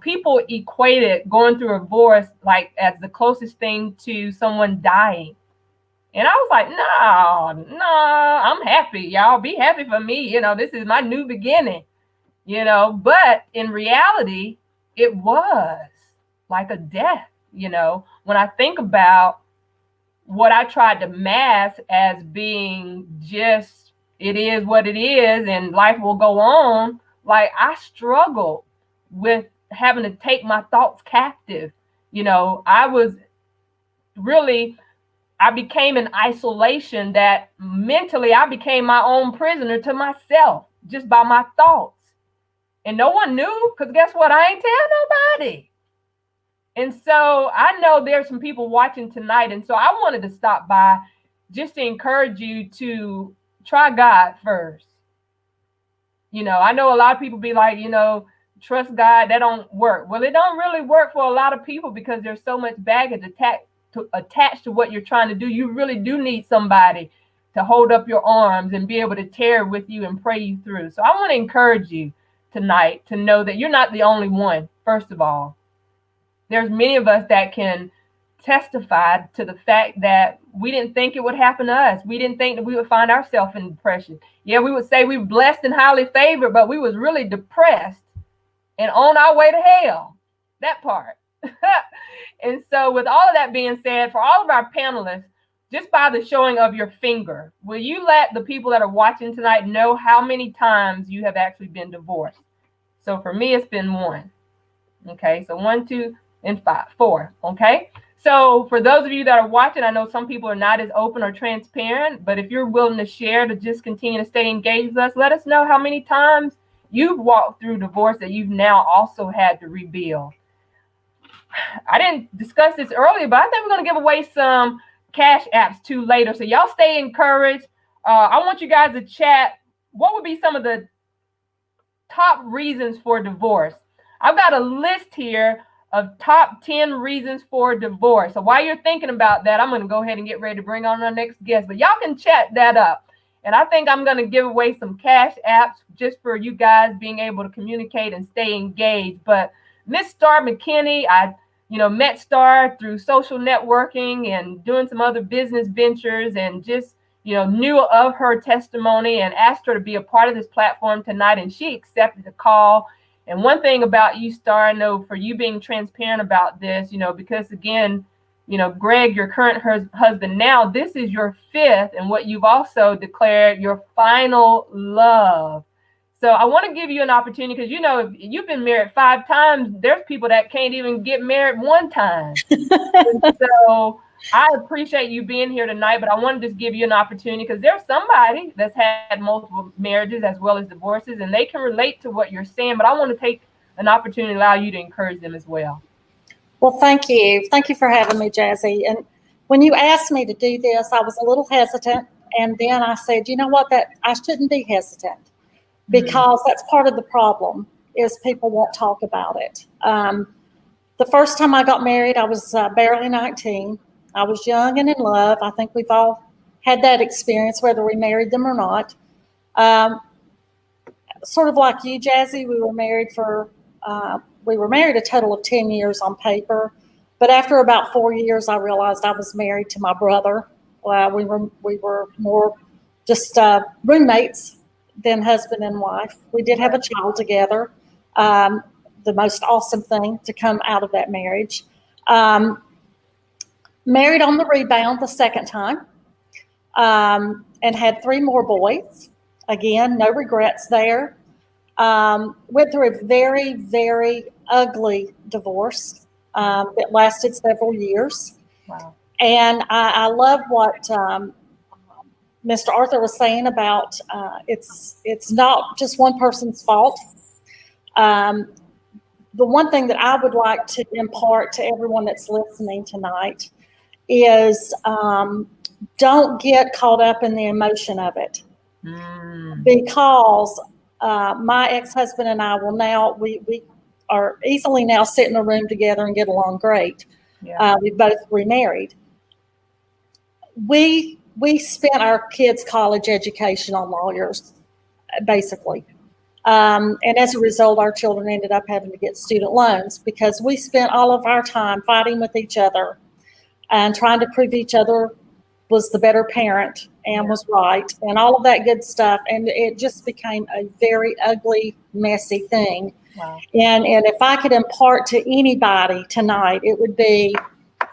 People equated going through a divorce like as the closest thing to someone dying. And I was like, no, I'm happy. Y'all be happy for me. You know, this is my new beginning, you know. But in reality, it was like a death, you know. When I think about what I tried to mask as being just, it is what it is and life will go on, like I struggled with having to take my thoughts captive. You know, I became in isolation that mentally I became my own prisoner to myself just by my thoughts. And no one knew, because guess what? I ain't tell nobody. And so I know there's some people watching tonight. And so I wanted to stop by just to encourage you to try God first. You know, I know a lot of people be like, you know, trust God, that don't work. Well, it don't really work for a lot of people because there's so much baggage attached to what you're trying to do. You really do need somebody to hold up your arms and be able to tear with you and pray you through. So I want to encourage you tonight to know that you're not the only one, first of all. There's many of us that can testify to the fact that we didn't think it would happen to us. We didn't think that we would find ourselves in depression. Yeah, we would say we were blessed and highly favored, but we was really depressed and on our way to hell. That part. And so with all of that being said, for all of our panelists, just by the showing of your finger, will you let the people that are watching tonight know how many times you have actually been divorced? So for me, it's been 1. Okay, so 1, 2, and 5, 4. Okay, so for those of you that are watching, I know some people are not as open or transparent, but if you're willing to share, to just continue to stay engaged with us, let us know how many times you've walked through divorce that you've now also had to rebuild. I didn't discuss this earlier, but I think we're going to give away some cash apps too later. So y'all stay encouraged. I want you guys to chat. What would be some of the top reasons for divorce? I've got a list here of top 10 reasons for divorce. So while you're thinking about that, I'm going to go ahead and get ready to bring on our next guest. But y'all can chat that up. And I think I'm going to give away some cash apps just for you guys being able to communicate and stay engaged. But Miss Star McKinney, I met Star through social networking and doing some other business ventures, and just knew of her testimony and asked her to be a part of this platform tonight, and she accepted the call. And one thing about you, Star, I know for you being transparent about this, because again, Greg, your current husband now, this is your 5th, and what you've also declared your final love. So I want to give you an opportunity, because if you've been married 5 times, there's people that can't even get married 1 time. So I appreciate you being here tonight, but I want to just give you an opportunity, because there's somebody that's had multiple marriages as well as divorces, and they can relate to what you're saying, but I want to take an opportunity to allow you to encourage them as well. Well, thank you. Thank you for having me, Jazzy. And when you asked me to do this, I was a little hesitant. And then I said, you know what, that I shouldn't be hesitant, because that's part of the problem, is people won't talk about it. The first time I got married, I was barely 19. I was young and in love. I think we've all had that experience, whether we married them or not. Sort of like you, Jazzy, we were married a total of 10 years on paper. But after about 4 years, I realized I was married to my brother. We were more just roommates than husband and wife. We did have a child together. The most awesome thing to come out of that marriage. Married on the rebound the second time, and had 3 more boys. Again, no regrets there. Went through a very, very ugly divorce that lasted several years. Wow. And I love what Mr. Arthur was saying about it's not just one person's fault. The one thing that I would like to impart to everyone that's listening tonight is don't get caught up in the emotion of it. Because my ex-husband and I will now, we are easily now sit in a room together and get along great. Yeah. We both remarried. We spent our kids' college education on lawyers, basically. And as a result, our children ended up having to get student loans, because we spent all of our time fighting with each other and trying to prove each other was the better parent and was right and all of that good stuff. And it just became a very ugly, messy thing. Wow. And if I could impart to anybody tonight, it would be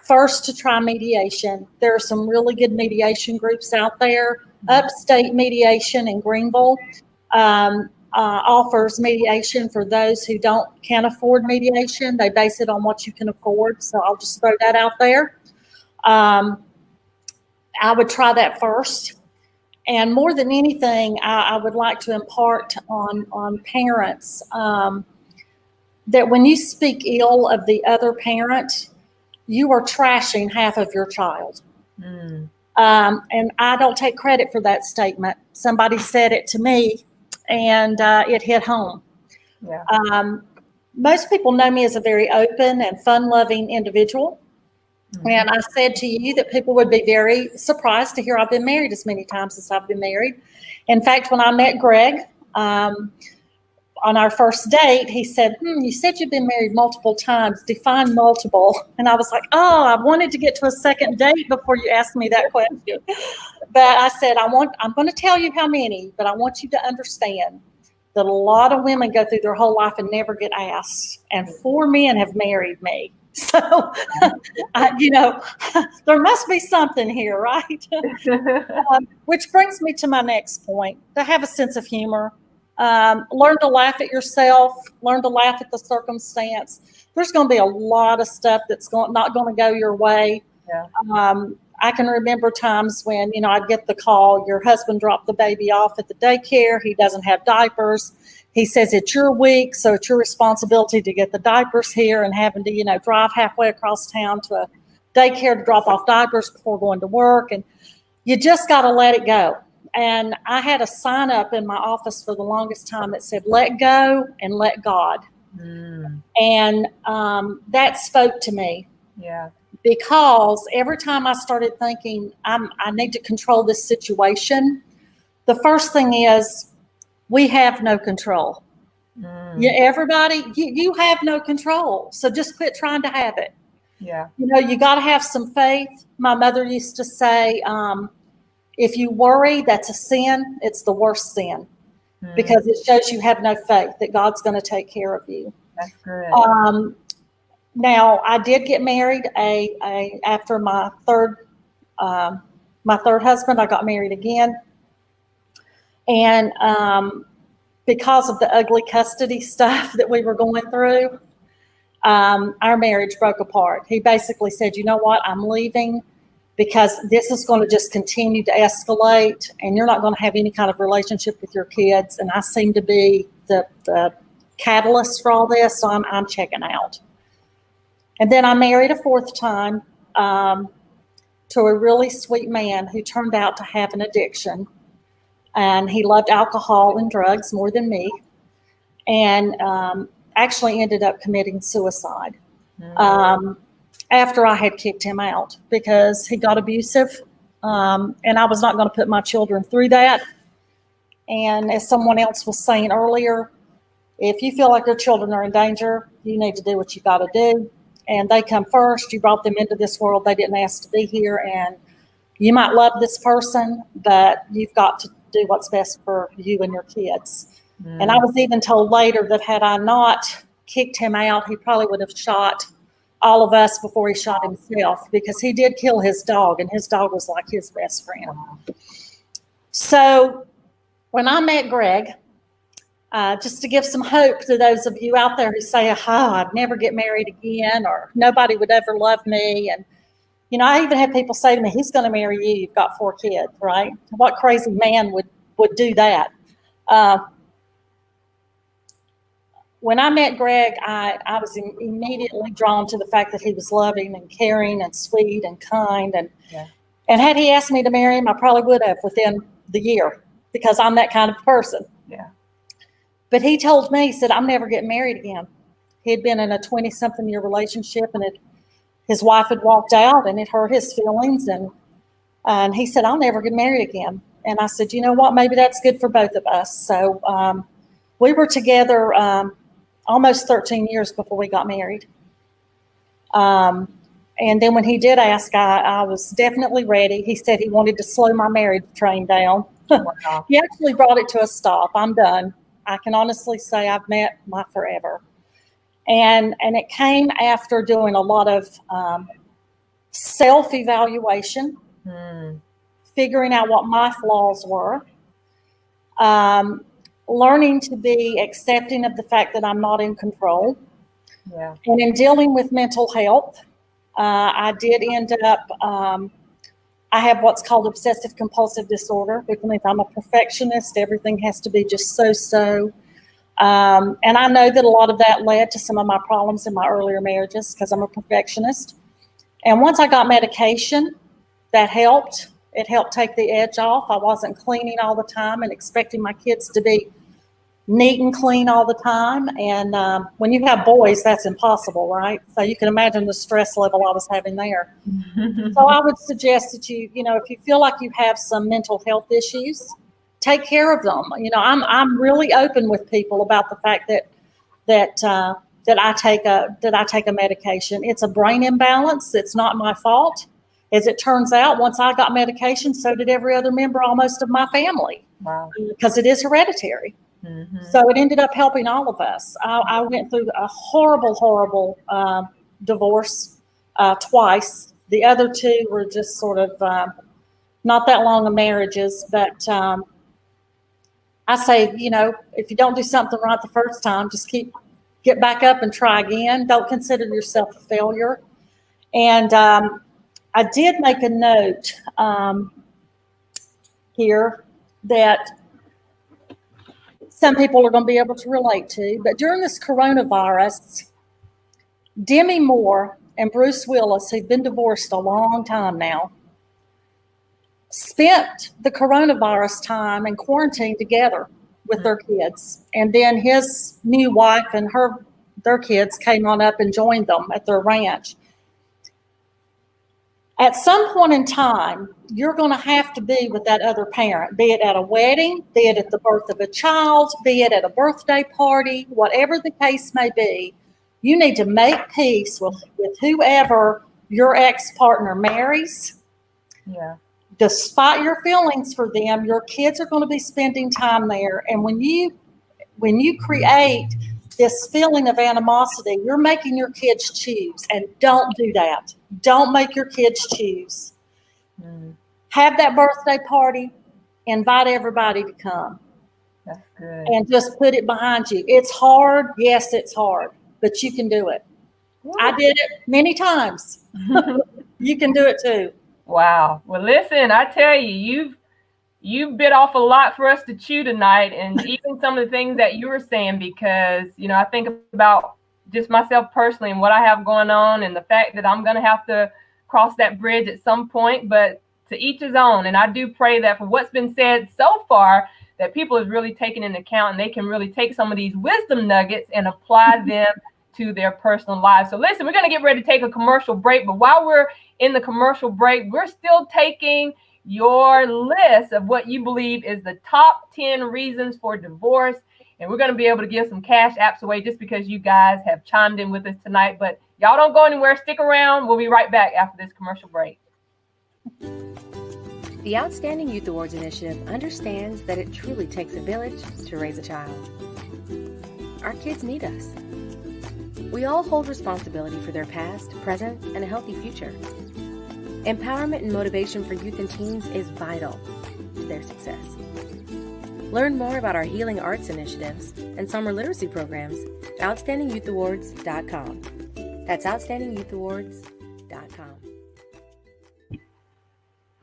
first to try mediation. There are some really good mediation groups out there. Upstate Mediation in Greenville offers mediation for those who can't afford mediation. They base it on what you can afford. So I'll just throw that out there. I would try that first. And more than anything, I would like to impart on parents that when you speak ill of the other parent, you are trashing half of your child. And I don't take credit for that statement. Somebody said it to me, and it hit home. Yeah. Most people know me as a very open and fun-loving individual. And I said to you that people would be very surprised to hear I've been married as many times as I've been married. In fact, when I met Greg on our first date, he said, you said you've been married multiple times. Define multiple. And I was like, I wanted to get to a second date before you asked me that question. But I said, I'm going to tell you how many, but I want you to understand that a lot of women go through their whole life and never get asked. And 4 men have married me. So, there must be something here, right? Which brings me to my next point, to have a sense of humor. Learn to laugh at yourself, learn to laugh at the circumstance. There's going to be a lot of stuff that's not going to go your way. Yeah. I can remember times when, I'd get the call, your husband dropped the baby off at the daycare. He doesn't have diapers. He says it's your week, so it's your responsibility to get the diapers here, and having to, drive halfway across town to a daycare to drop off diapers before going to work. And you just got to let it go. And I had a sign up in my office for the longest time that said, let go and let God. And that spoke to me. Yeah. Because every time I started thinking, I need to control this situation, the first thing is, we have no control. Yeah, everybody, you have no control. So just quit trying to have it. Yeah. You got to have some faith. My mother used to say, if you worry, that's a sin. It's the worst sin because it shows you have no faith that God's going to take care of you. That's good. Now, I did get married after my third husband. I got married again. And because of the ugly custody stuff that we were going through, our marriage broke apart. He basically said, you know what, I'm leaving because this is going to just continue to escalate and you're not going to have any kind of relationship with your kids. And I seem to be the catalyst for all this, so I'm checking out. And then I married a fourth time to a really sweet man who turned out to have an addiction. And he loved alcohol and drugs more than me, and actually ended up committing suicide after I had kicked him out because he got abusive, and I was not going to put my children through that. And as someone else was saying earlier, if you feel like your children are in danger, you need to do what you got to do. And they come first. You brought them into this world. They didn't ask to be here. And you might love this person, but you've got to do what's best for you and your kids. And I was even told later that had I not kicked him out, he probably would have shot all of us before he shot himself, because he did kill his dog, and his dog was like his best friend. So when I met Greg, just to give some hope to those of you out there who say, I'd never get married again, or nobody would ever love me. And I even had people say to me, he's going to marry you. You've got 4 kids, right? What crazy man would do that? When I met Greg, I was immediately drawn to the fact that he was loving and caring and sweet and kind. And had he asked me to marry him, I probably would have within the year, because I'm that kind of person. Yeah. But he told me, he said, I'm never getting married again. He had been in a 20-something year relationship, and his wife had walked out, and it hurt his feelings. And he said, I'll never get married again. And I said, you know what? Maybe that's good for both of us. So we were together almost 13 years before we got married. And And then when he did ask, I was definitely ready. He said he wanted to slow my marriage train down. Wow. He actually brought it to a stop. I'm done. I can honestly say I've met my forever. And it came after doing a lot of self-evaluation, figuring out what my flaws were, learning to be accepting of the fact that I'm not in control. Yeah. And in dealing with mental health, I did end up, I have what's called obsessive compulsive disorder, which means I'm a perfectionist. Everything has to be just so. And I know that a lot of that led to some of my problems in my earlier marriages because I'm a perfectionist. And once I got medication, that helped. It helped take the edge off. I wasn't cleaning all the time and expecting my kids to be neat and clean all the time. And when you have boys, that's impossible, right? So you can imagine the stress level I was having there. So I would suggest that if you feel like you have some mental health issues, take care of them. I'm really open with people about the fact that I take a medication. It's a brain imbalance. It's not my fault. As it turns out, once I got medication, so did every other member almost of my family. Wow. Because it is hereditary. So it ended up helping all of us. I went through a horrible divorce twice. The other two were just sort of not that long of marriages, but I say, if you don't do something right the first time, just get back up and try again. Don't consider yourself a failure. And I did make a note here that some people are going to be able to relate to, but during this coronavirus, Demi Moore and Bruce Willis, who've been divorced a long time now, spent the coronavirus time in quarantine together with their kids. And then his new wife and their kids came on up and joined them at their ranch. At some point in time, you're going to have to be with that other parent, be it at a wedding, be it at the birth of a child, be it at a birthday party, whatever the case may be. You need to make peace with whoever your ex-partner marries. Yeah. Despite your feelings for them, your kids are going to be spending time there. And when you create this feeling of animosity, you're making your kids choose. And don't do that. Don't make your kids choose. Have that birthday party. Invite everybody to come. That's good. And just put it behind you. It's hard. Yes, it's hard. But you can do it. I did it many times. You can do it too. Wow. Well, listen, I tell you, you've bit off a lot for us to chew tonight, and even some of the things that you were saying, because, I think about just myself personally and what I have going on and the fact that I'm going to have to cross that bridge at some point, but to each his own. And I do pray that for what's been said so far, that people is really taken into account and they can really take some of these wisdom nuggets and apply them to their personal lives. So listen, we're going to get ready to take a commercial break, but while we're in the commercial break, we're still taking your list of what you believe is the top 10 reasons for divorce. And we're going to be able to give some cash apps away just because you guys have chimed in with us tonight. But y'all don't go anywhere. Stick around. We'll be right back after this commercial break. The Outstanding Youth Awards Initiative understands that it truly takes a village to raise a child. Our kids need us. We all hold responsibility for their past, present, and a healthy future. Empowerment and motivation for youth and teens is vital to their success. Learn more about our healing arts initiatives and summer literacy programs at OutstandingYouthAwards.com. That's OutstandingYouthAwards.com.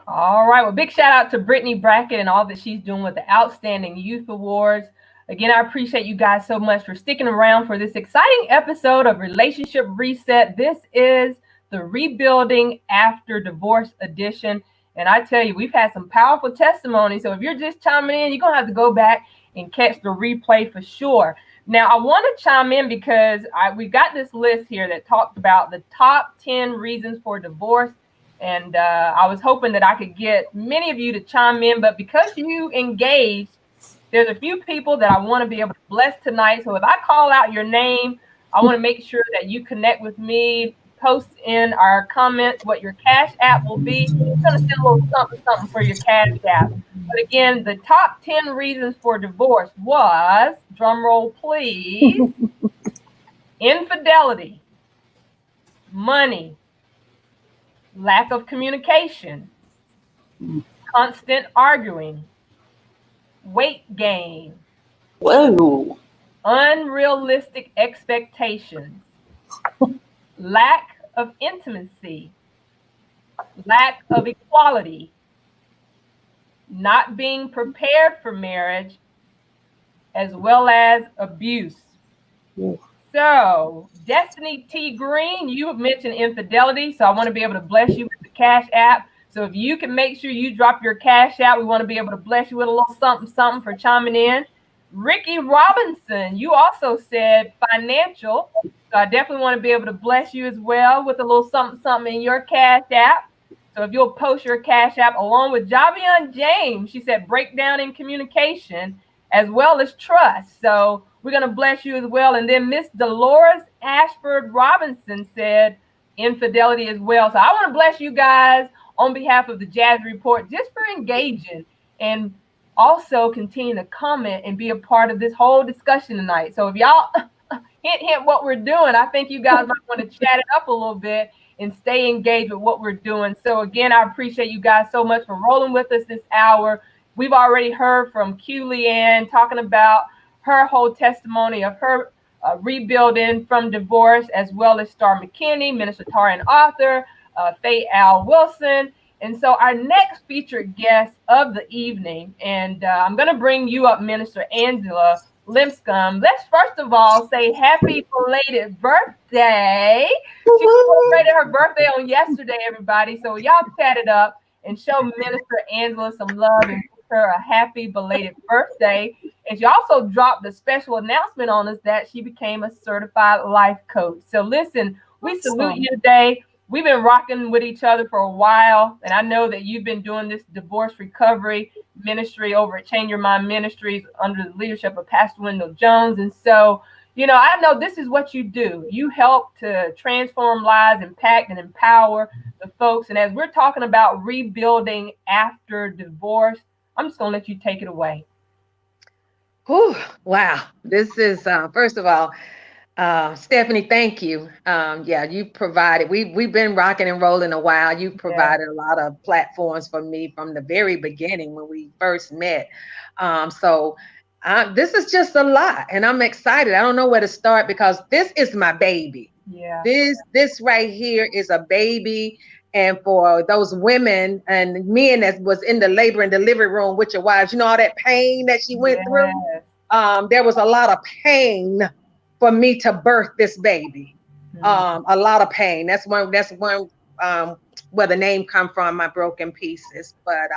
All right. Well, big shout out to Brittany Brackett and all that she's doing with the Outstanding Youth Awards. Again, I appreciate you guys so much for sticking around for this exciting episode of Relationship Reset. This is the Rebuilding After Divorce edition. And I tell you, we've had some powerful testimonies. So if you're just chiming in, you're going to have to go back and catch the replay for sure. Now, I want to chime in because we got this list here that talked about the top 10 reasons for divorce. And I was hoping that I could get many of you to chime in. But because you engaged, there's a few people that I want to be able to bless tonight. So if I call out your name, I want to make sure that you connect with me post in our comments what your Cash App will be. We're going to send a little something, something for your Cash App. But again, the top 10 reasons for divorce was, drum roll please, infidelity, money, lack of communication, constant arguing, weight gain, Whoa. unrealistic expectations, lack of intimacy, lack of equality, not being prepared for marriage, as well as abuse. Yeah. So, Destiny T. Green, you have mentioned infidelity, so I want to be able to bless you with the Cash App. So if you can make sure you drop your Cash App, we want to be able to bless you with a little something, something for chiming in. Ricky Robinson, you also said financial. So I definitely want to be able to bless you as well with a little something, something in your Cash App. So if you'll post your Cash App along with Javion James, she said breakdown in communication as well as trust. So we're going to bless you as well. And then Miss Dolores Ashford Robinson said infidelity as well. So I want to bless you guys on behalf of the Jazzy Report just for engaging and also continue to comment and be a part of this whole discussion tonight. So if y'all hint what we're doing, I think you guys might want to chat it up a little bit and stay engaged with what we're doing. So again, I appreciate you guys so much for rolling with us this hour. We've already heard from Q Leanne talking about her whole testimony of her rebuilding from divorce, as well as Star McKinney, Minister Tara and author, Faye Al Wilson. And so our next featured guest of the evening, and I'm going to bring you up, Minister Angela Lipscomb. Let's first of all say happy belated birthday. She celebrated her birthday on yesterday, everybody. So y'all chat it up and show Minister Angela some love and wish her a happy belated birthday. And she also dropped a special announcement on us that she became a certified life coach. So listen, we salute you today. We've been rocking with each other for a while, and I know that you've been doing this divorce recovery ministry over at Change Your Mind Ministries under the leadership of Pastor Wendell Jones. And so, you know, I know this is what you do. You help to transform lives, impact, and empower the folks. And as we're talking about rebuilding after divorce, I'm just going to let you take it away. Whew, wow. This is, first of all, Stephanie, thank you. Yeah, you provided, we've been rocking and rolling a while. You provided a lot of platforms for me from the very beginning when we first met. So this is just a lot, and I'm excited. I don't know where to start because this is my baby. Yeah. This right here is a baby. And for those women and men that was in the labor and delivery room with your wives, you know, all that pain that she went through. There was a lot of pain for me to birth this baby. A lot of pain. That's one where the name come from, my broken pieces. But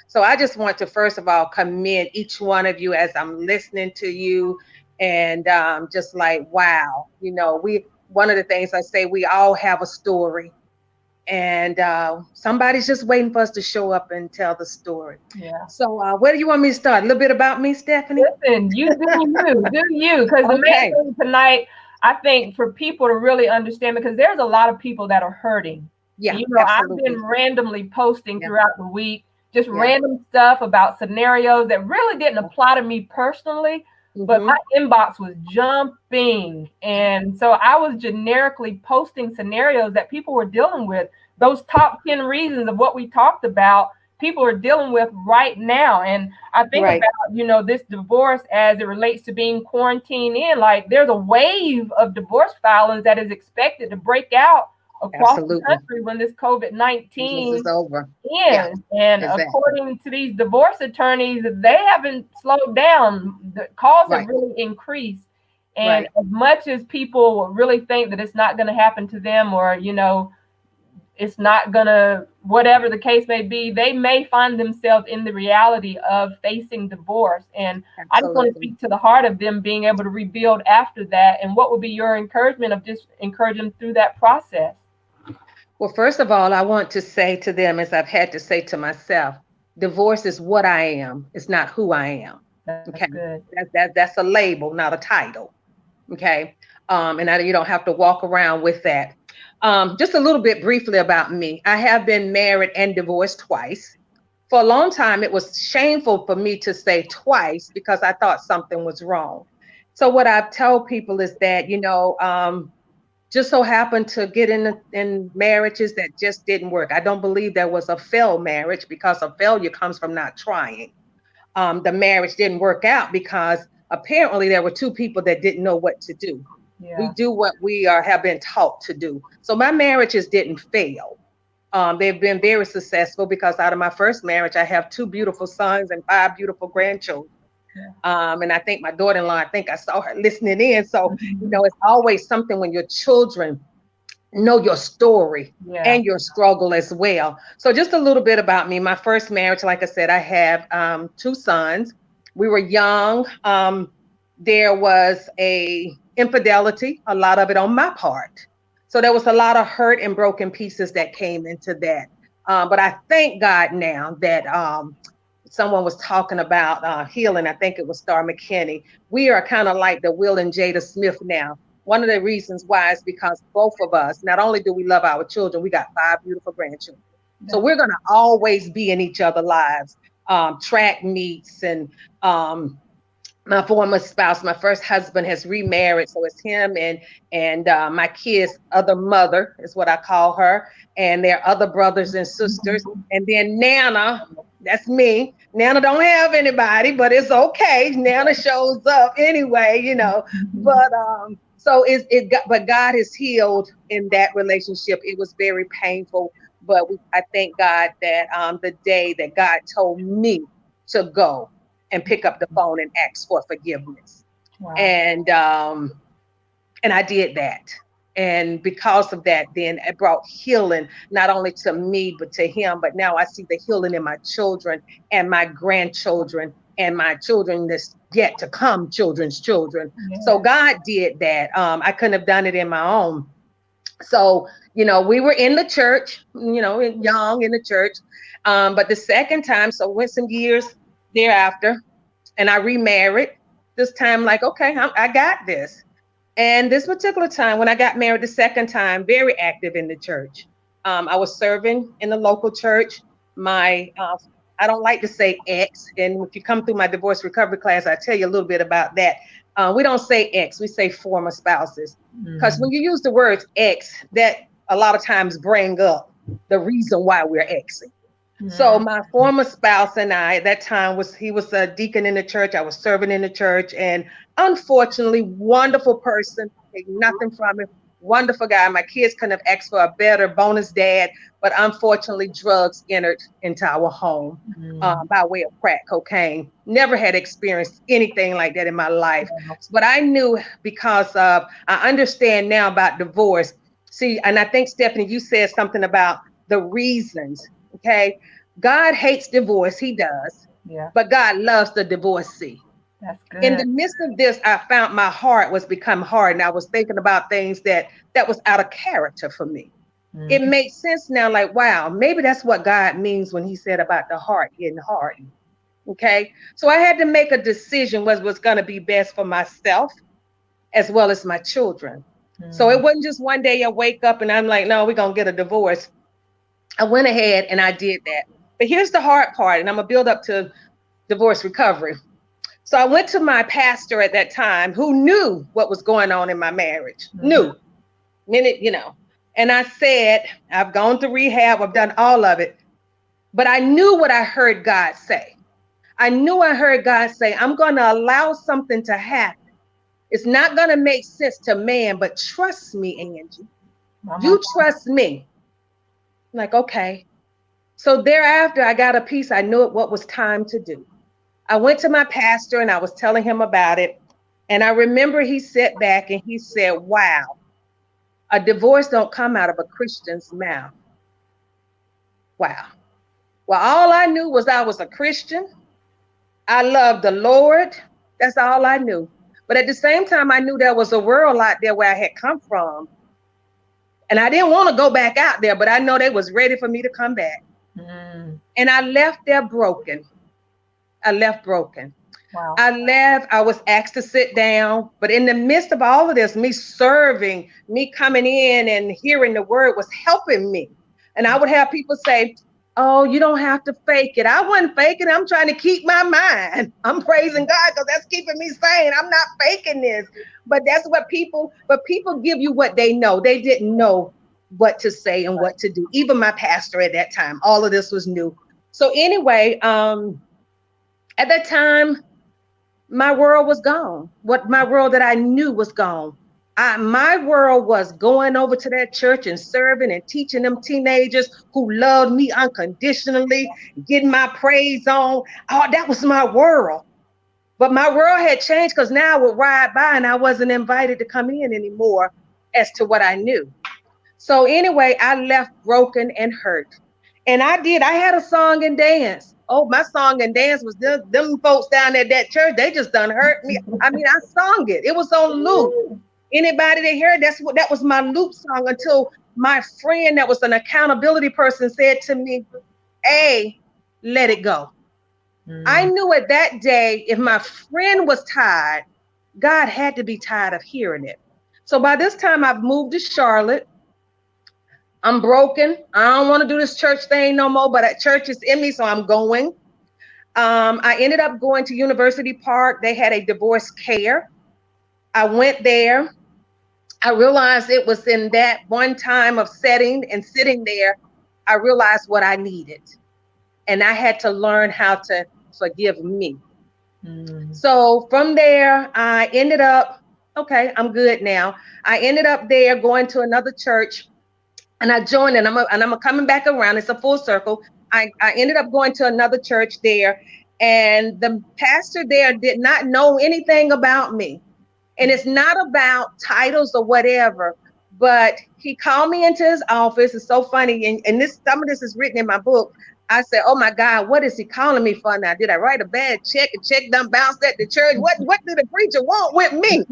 so I just want to first of all commend each one of you as I'm listening to you, and just like, wow, you know, one of the things I say, we all have a story, and somebody's just waiting for us to show up and tell the story. Yeah. So where do you want me to start? A little bit about me, Stephanie? Listen, you do you. Because the main thing tonight, I think, for people to really understand, because there's a lot of people that are hurting. Yeah, you know, absolutely. I've been randomly posting throughout the week, just random stuff about scenarios that really didn't apply to me personally, but my inbox was jumping. And so I was generically posting scenarios that people were dealing with. Those top 10 reasons of what we talked about, people are dealing with right now. And I think about, you know, this divorce as it relates to being quarantined in, like there's a wave of divorce filings that is expected to break out across the country when this COVID-19 is over. ends. And according to these divorce attorneys, they haven't slowed down. The calls have really increased. And as much as people really think that it's not going to happen to them, or, you know, it's not gonna, whatever the case may be, they may find themselves in the reality of facing divorce. And I just want to speak to the heart of them being able to rebuild after that. And what would be your encouragement of just encouraging them through that process? Well, first of all, I want to say to them, as I've had to say to myself, divorce is what I am. It's not who I am. That's good. That's a label, not a title. Okay. And you don't have to walk around with that. Just a little bit briefly about me. I have been married and divorced twice. For a long time, it was shameful for me to say twice because I thought something was wrong. So what I tell people is that, just so happened to get in marriages that just didn't work. I don't believe there was a failed marriage because a failure comes from not trying. The marriage didn't work out because apparently there were two people that didn't know what to do. Yeah. We do what we have been taught to do. So my marriages didn't fail. They've been very successful because out of my first marriage, I have 2 beautiful sons and 5 beautiful grandchildren. And I think my daughter-in-law, I think I saw her listening in. So, it's always something when your children know your story and your struggle as well. So just a little bit about me. My first marriage, like I said, I have 2 sons. We were young. There was a infidelity, a lot of it on my part. So there was a lot of hurt and broken pieces that came into that. But I thank God now that someone was talking about healing. I think it was Star McKinney. We are kind of like the Will and Jada Smith now. One of the reasons why is because both of us, not only do we love our children, we got 5 beautiful grandchildren. So we're going to always be in each other's lives. Track meets and my former spouse, my first husband has remarried. So it's him and my kids' other mother is what I call her. And their other brothers and sisters. And then Nana, that's me. Nana don't have anybody, but it's okay. Nana shows up anyway, But but God has healed in that relationship. It was very painful, but I thank God that the day that God told me to go and pick up the phone and ask for forgiveness. Wow. And I did that. And because of that, then it brought healing, not only to me, but to him. But now I see the healing in my children and my grandchildren and my children that's yet to come, children's children. Yeah. So God did that. I couldn't have done it in my own. So, we were in the church, young in the church. But the second time, so went some years thereafter, and I remarried. This time, like, okay, I got this. And this particular time, when I got married the second time, very active in the church. I was serving in the local church. My, I don't like to say ex, and if you come through my divorce recovery class, I tell you a little bit about that. We don't say ex, we say former spouses. Because when you use the words ex, that a lot of times bring up the reason why we're exing. So my former spouse and I, at that time, he was a deacon in the church. I was serving in the church, and unfortunately, wonderful person. Take nothing from him. Wonderful guy. My kids couldn't have asked for a better bonus dad, but unfortunately, drugs entered into our home by way of crack cocaine. Never had experienced anything like that in my life, but I knew because I understand now about divorce. See, and I think Stephanie, you said something about the reasons. Okay, God hates divorce. He does. Yeah. But God loves the divorcee. That's good. In the midst of this, I found my heart was become hard, and I was thinking about things that was out of character for me. It makes sense now, like, wow, maybe that's what God means when he said about the heart getting hardened. Okay, so I had to make a decision what was going to be best for myself as well as my children. So it wasn't just one day I wake up and I'm like, no, we're going to get a divorce. I went ahead and I did that. But here's the hard part, and I'm going to build up to divorce recovery. So I went to my pastor at that time who knew what was going on in my marriage, knew, and I said, I've gone through rehab, I've done all of it, but I knew what I heard God say. I knew I heard God say, I'm going to allow something to happen. It's not going to make sense to man, but trust me, Angie. You trust me. I'm like, okay. So thereafter, I got a piece. I knew what was time to do. I went to my pastor and I was telling him about it. And I remember he sat back and he said, wow, a divorce don't come out of a Christian's mouth. Wow. Well, all I knew was I was a Christian. I loved the Lord. That's all I knew. But at the same time, I knew there was a world out there where I had come from. And I didn't want to go back out there, but I know they was ready for me to come back. And I left there broken. I left broken. Wow. I left. I was asked to sit down. But in the midst of all of this, me serving, me coming in and hearing the word was helping me. And I would have people say, oh, you don't have to fake it. I wasn't faking. I'm trying to keep my mind. I'm praising God because that's keeping me sane. I'm not faking this. But that's what people give you what they know. They didn't know what to say and what to do. Even my pastor at that time, all of this was new. So anyway, at that time, my world was gone. My world that I knew was gone. My world was going over to that church and serving and teaching them teenagers who loved me unconditionally, getting my praise on. Oh, that was my world. But my world had changed because now I would ride by and I wasn't invited to come in anymore as to what I knew. So anyway, I left broken and hurt. And I had a song and dance. Oh, my song and dance was them folks down at that church. They just done hurt me. I mean, I sung it. It was on loop. Anybody that heard that was my loop song until my friend that was an accountability person said to me, hey, let it go. I knew at that day, if my friend was tired, God had to be tired of hearing it. So by this time I've moved to Charlotte. I'm broken. I don't want to do this church thing no more, but that church is in me, so I'm going. I ended up going to University Park. They had a divorce care. I went there. I realized it was in that one time of setting and sitting there, I realized what I needed. And I had to learn how to forgive me. So from there, I ended up, okay, I'm good now. I ended up there going to another church. And I joined, and I'm coming back around. It's a full circle. I ended up going to another church there, and the pastor there did not know anything about me. And it's not about titles or whatever, but he called me into his office. It's so funny, and some of this is written in my book. I said, "Oh my God, what is he calling me for now? Did I write a bad check? A check done bounced at the church? What did the preacher want with me?"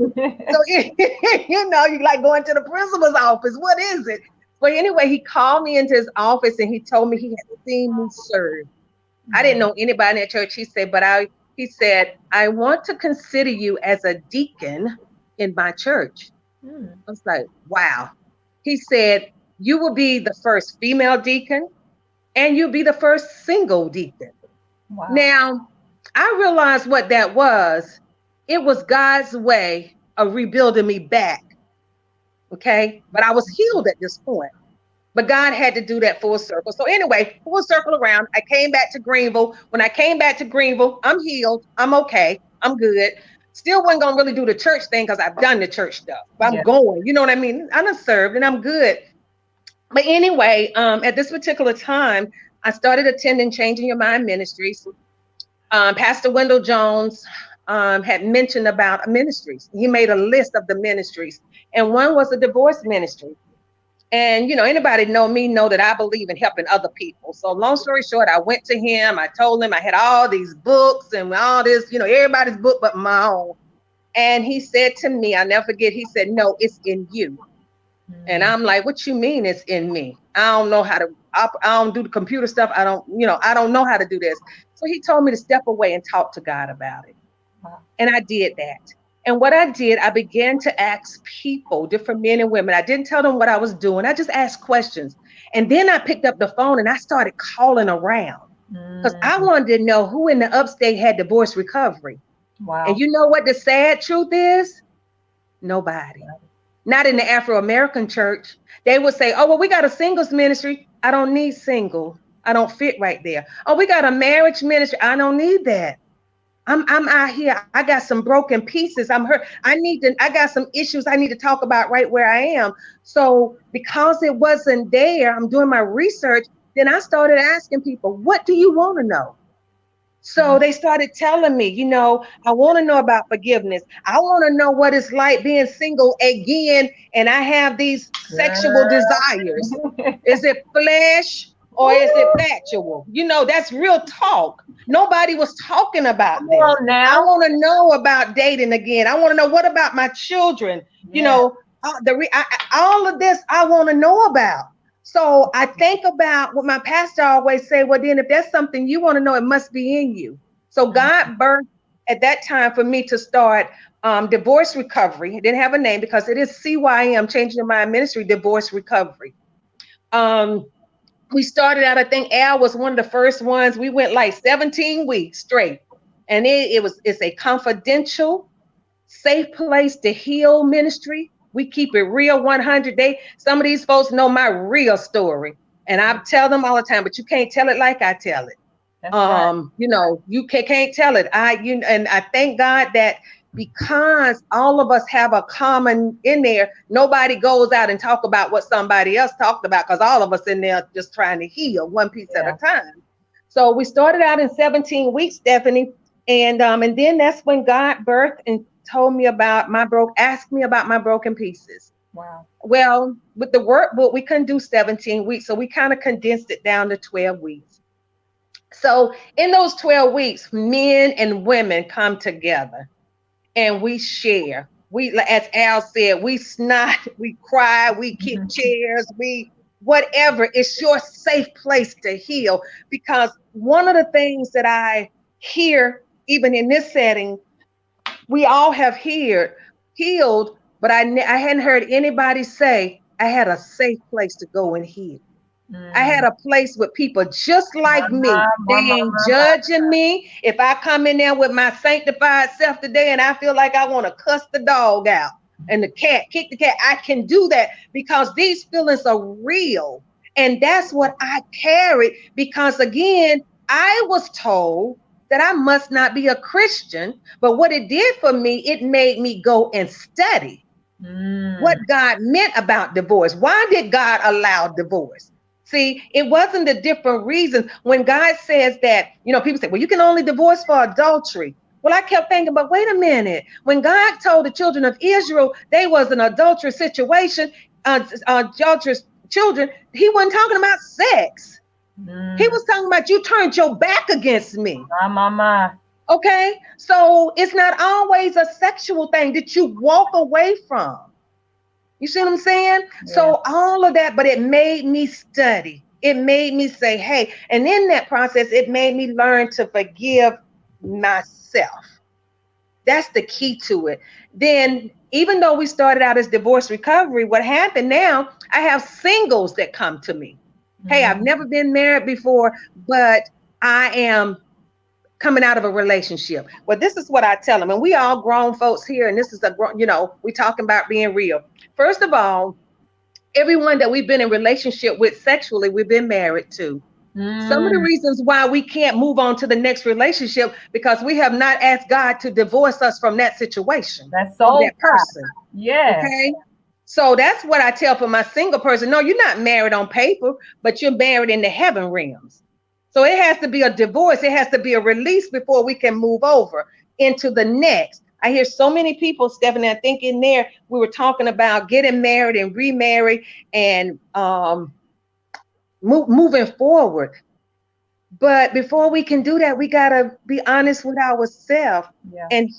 So you like going to the principal's office. What is it? But anyway, he called me into his office and he told me he had seen me serve. I didn't know anybody in that church. He said, he said, I want to consider you as a deacon in my church. I was like, wow. He said, you will be the first female deacon and you'll be the first single deacon. Wow. Now, I realized what that was. It was God's way of rebuilding me back. Okay, but I was healed at this point. But God had to do that full circle. So anyway, full circle around. I came back to Greenville. When I came back to Greenville, I'm healed. I'm okay. I'm good. Still wasn't gonna really do the church thing because I've done the church stuff. But I'm going. You know what I mean? I done served and I'm good. But anyway, at this particular time, I started attending Changing Your Mind Ministries. Pastor Wendell Jones had mentioned about ministries. He made a list of the ministries. And one was a divorce ministry. And, anybody know me know that I believe in helping other people. So long story short, I went to him. I told him I had all these books and all this, everybody's book but my own. And he said to me, I'll never forget, he said, no, it's in you. And I'm like, what you mean it's in me? I don't know how to, I don't do the computer stuff. I don't know how to do this. So he told me to step away and talk to God about it. And I did that. And what I did, I began to ask people, different men and women. I didn't tell them what I was doing. I just asked questions. And then I picked up the phone and I started calling around because I wanted to know who in the upstate had divorce recovery. Wow. And you know what the sad truth is? Nobody. Not in the Afro-American church. They would say, oh, well, we got a singles ministry. I don't need single. I don't fit right there. Oh, we got a marriage ministry. I don't need that. I'm out here. I got some broken pieces. I'm hurt. I got some issues I need to talk about right where I am. So because it wasn't there, I'm doing my research. Then I started asking people, what do you want to know? So they started telling me, I want to know about forgiveness. I want to know what it's like being single again. And I have these sexual desires. Is it flesh or is it factual? That's real talk. Nobody was talking about this. Well, now I want to know about dating again. I want to know, what about my children? All of this I want to know about. So I think about what my pastor always say. Well, then if that's something you want to know, it must be in you. So God birthed at that time for me to start divorce recovery. It didn't have a name because it is CYM, Changing Your Mind Ministry, Divorce Recovery. We started out, I think Al was one of the first ones. We went like 17 weeks straight. And it's a confidential, safe place to heal ministry. We keep it real 100 days. Some of these folks know my real story. And I tell them all the time, but you can't tell it like I tell it. That's right. You know, you can't tell it. And I thank God that because all of us have a common in there, nobody goes out and talk about what somebody else talked about, because all of us in there just trying to heal one piece at a time. So we started out in 17 weeks, Stephanie, and then that's when God birthed and told me about asked me about my broken pieces. Wow. Well, with the workbook, we couldn't do 17 weeks, so we kind of condensed it down to 12 weeks. So in those 12 weeks, men and women come together and we share. We, as Al said, we snot, we cry, we kick chairs, we whatever. It's your safe place to heal. Because one of the things that I hear, even in this setting, we all have healed, but I hadn't heard anybody say I had a safe place to go and heal. I had a place with people just like me. They ain't judging me. If I come in there with my sanctified self today and I feel like I want to cuss the dog out and kick the cat, I can do that because these feelings are real. And that's what I carried, because again, I was told that I must not be a Christian. But what it did for me, it made me go and study what God meant about divorce. Why did God allow divorce? See, it wasn't the different reasons. When God says that, you know, people say, well, you can only divorce for adultery. Well, I kept thinking, but wait a minute. When God told the children of Israel they was an adulterous situation, adulterous children, he wasn't talking about sex. He was talking about you turned your back against me. Okay, so it's not always a sexual thing that you walk away from. You see what I'm saying? Yeah. So all of that, but it made me study. It made me say, hey, and in that process, it made me learn to forgive myself. That's the key to it. Then, even though we started out as divorce recovery, what happened now, I have singles that come to me. Hey, I've never been married before, but I am coming out of a relationship. Well, this is what I tell them, and we all grown folks here, and this is we talking about being real. First of all, everyone that we've been in relationship with sexually, we've been married to. Some of the reasons why we can't move on to the next relationship, because we have not asked God to divorce us from that situation. That's so that person. Yeah. Okay. So that's what I tell for my single person. No, you're not married on paper, but you're married in the heaven realms. So it has to be a divorce. It has to be a release before we can move over into the next. I hear so many people, Stephanie, I think in there, we were talking about getting married and remarried and moving forward. But before we can do that, we got to be honest with ourselves and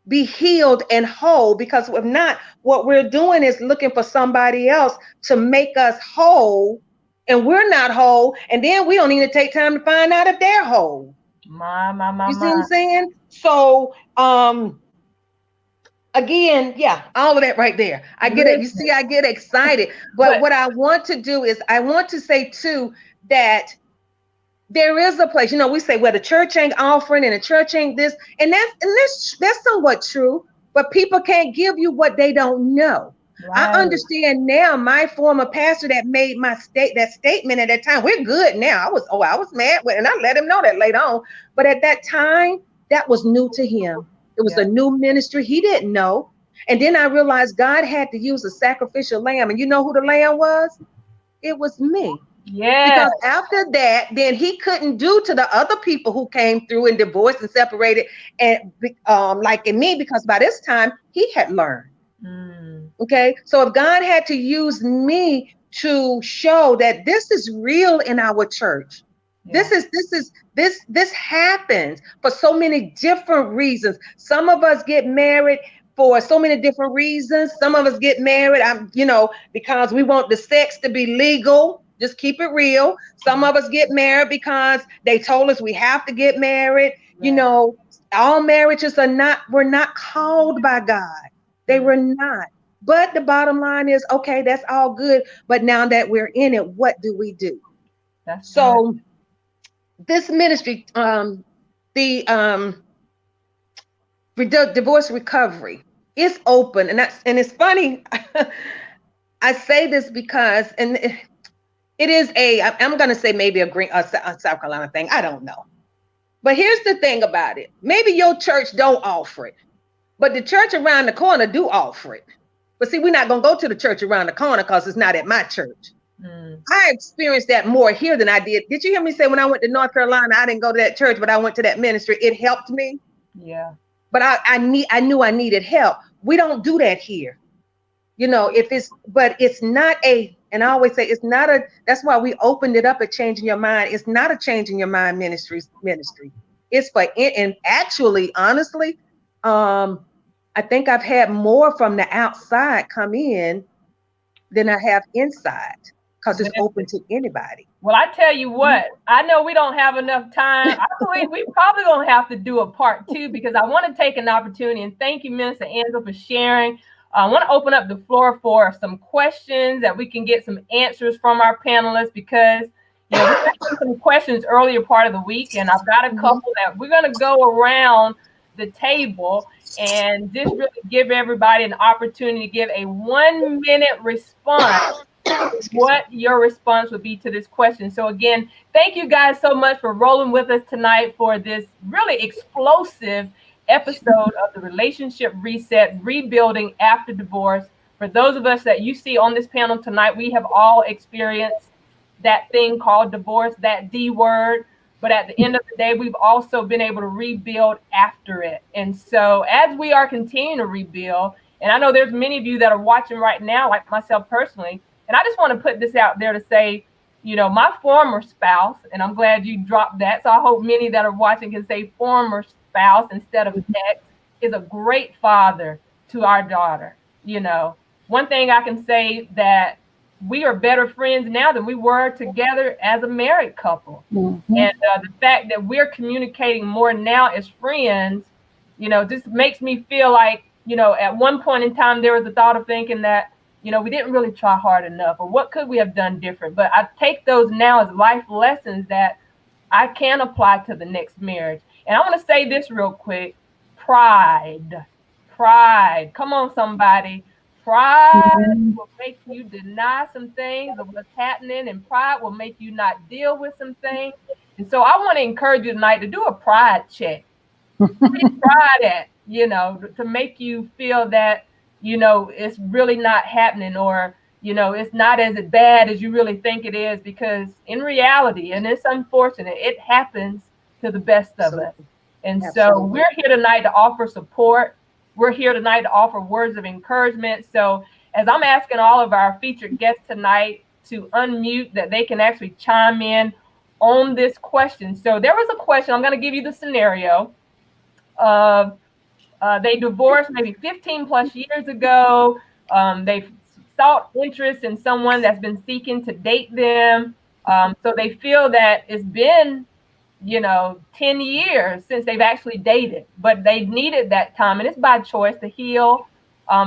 be healed and whole. Because if not, what we're doing is looking for somebody else to make us whole. And we're not whole, and then we don't even take time to find out if they're whole. You see what I'm saying? So, again, all of that right there. I get it. You see, I get excited. But what I want to do is I want to say too that there is a place. You know, we say, well, the church ain't offering and the church ain't this, and that's somewhat true. But people can't give you what they don't know. Right. I understand now. My former pastor that made that statement at that time, we're good now. I was mad, and I let him know that later on. But at that time, that was new to him. It was a new ministry. He didn't know. And then I realized God had to use a sacrificial lamb. And you know who the lamb was? It was me. Yeah. Because after that, then he couldn't do to the other people who came through and divorced and separated, and like in me, because by this time he had learned. Okay, so if God had to use me to show that this is real in our church, this happens for so many different reasons. Some of us get married for so many different reasons. Some of us get married, because we want the sex to be legal. Just keep it real. Some of us get married because they told us we have to get married. Right. all marriages were not called by God. They were not. But the bottom line is, okay, that's all good. But now that we're in it, what do we do? So this ministry, the divorce recovery is open, and it's funny. I say this because, and it is I'm going to say maybe a South Carolina thing. I don't know. But here's the thing about it. Maybe your church don't offer it, but the church around the corner do offer it. But see, we're not going to go to the church around the corner because it's not at my church. I experienced that more here than I did. Did you hear me say when I went to North Carolina, I didn't go to that church, but I went to that ministry. It helped me. Yeah. But I knew I needed help. We don't do that here. You know, but it's not and I always say it's not that's why we opened it up at Changing Your Mind. It's not a Changing Your Mind ministry. It's for it. And actually, honestly, I think I've had more from the outside come in than I have inside, because it's open to anybody. Well, I tell you what, I know we don't have enough time. I believe we probably gonna have to do a part 2, because I want to take an opportunity, and thank you, Minister Angela, for sharing. I want to open up the floor for some questions that we can get some answers from our panelists, because we got some questions earlier part of the week, and I've got a couple that we're going to go around the table and just really give everybody an opportunity to give a 1-minute response. What your response would be to this question. So again, thank you guys so much for rolling with us tonight for this really explosive episode of the Relationship Reset, Rebuilding After Divorce. For those of us that you see on this panel tonight, we have all experienced that thing called divorce, that D word. But at the end of the day, we've also been able to rebuild after it. And so as we are continuing to rebuild, and I know there's many of you that are watching right now, like myself personally, and I just want to put this out there to say, my former spouse, and I'm glad you dropped that. So I hope many that are watching can say former spouse instead of ex, is a great father to our daughter. One thing I can say that we are better friends now than we were together as a married couple. Mm-hmm. And the fact that we're communicating more now as friends, just makes me feel like, at one point in time, there was a thought of thinking that, we didn't really try hard enough, or what could we have done different? But I take those now as life lessons that I can apply to the next marriage. And I want to say this real quick. Pride. Come on, somebody. Pride will make you deny some things of what's happening, and pride will make you not deal with some things. And so I want to encourage you tonight to do a pride check. Pride at, to make you feel that, it's really not happening, or, it's not as bad as you really think it is, because in reality, and it's unfortunate, it happens to the best of us. And so we're here tonight to offer support. We're here tonight to offer words of encouragement. So as I'm asking all of our featured guests tonight to unmute, that they can actually chime in on this question. So there was a question, I'm going to give you the scenario of they divorced maybe 15 plus years ago. They've sought interest in someone that's been seeking to date them. So they feel that it's been 10 years since they've actually dated, but they needed that time, and it's by choice, to heal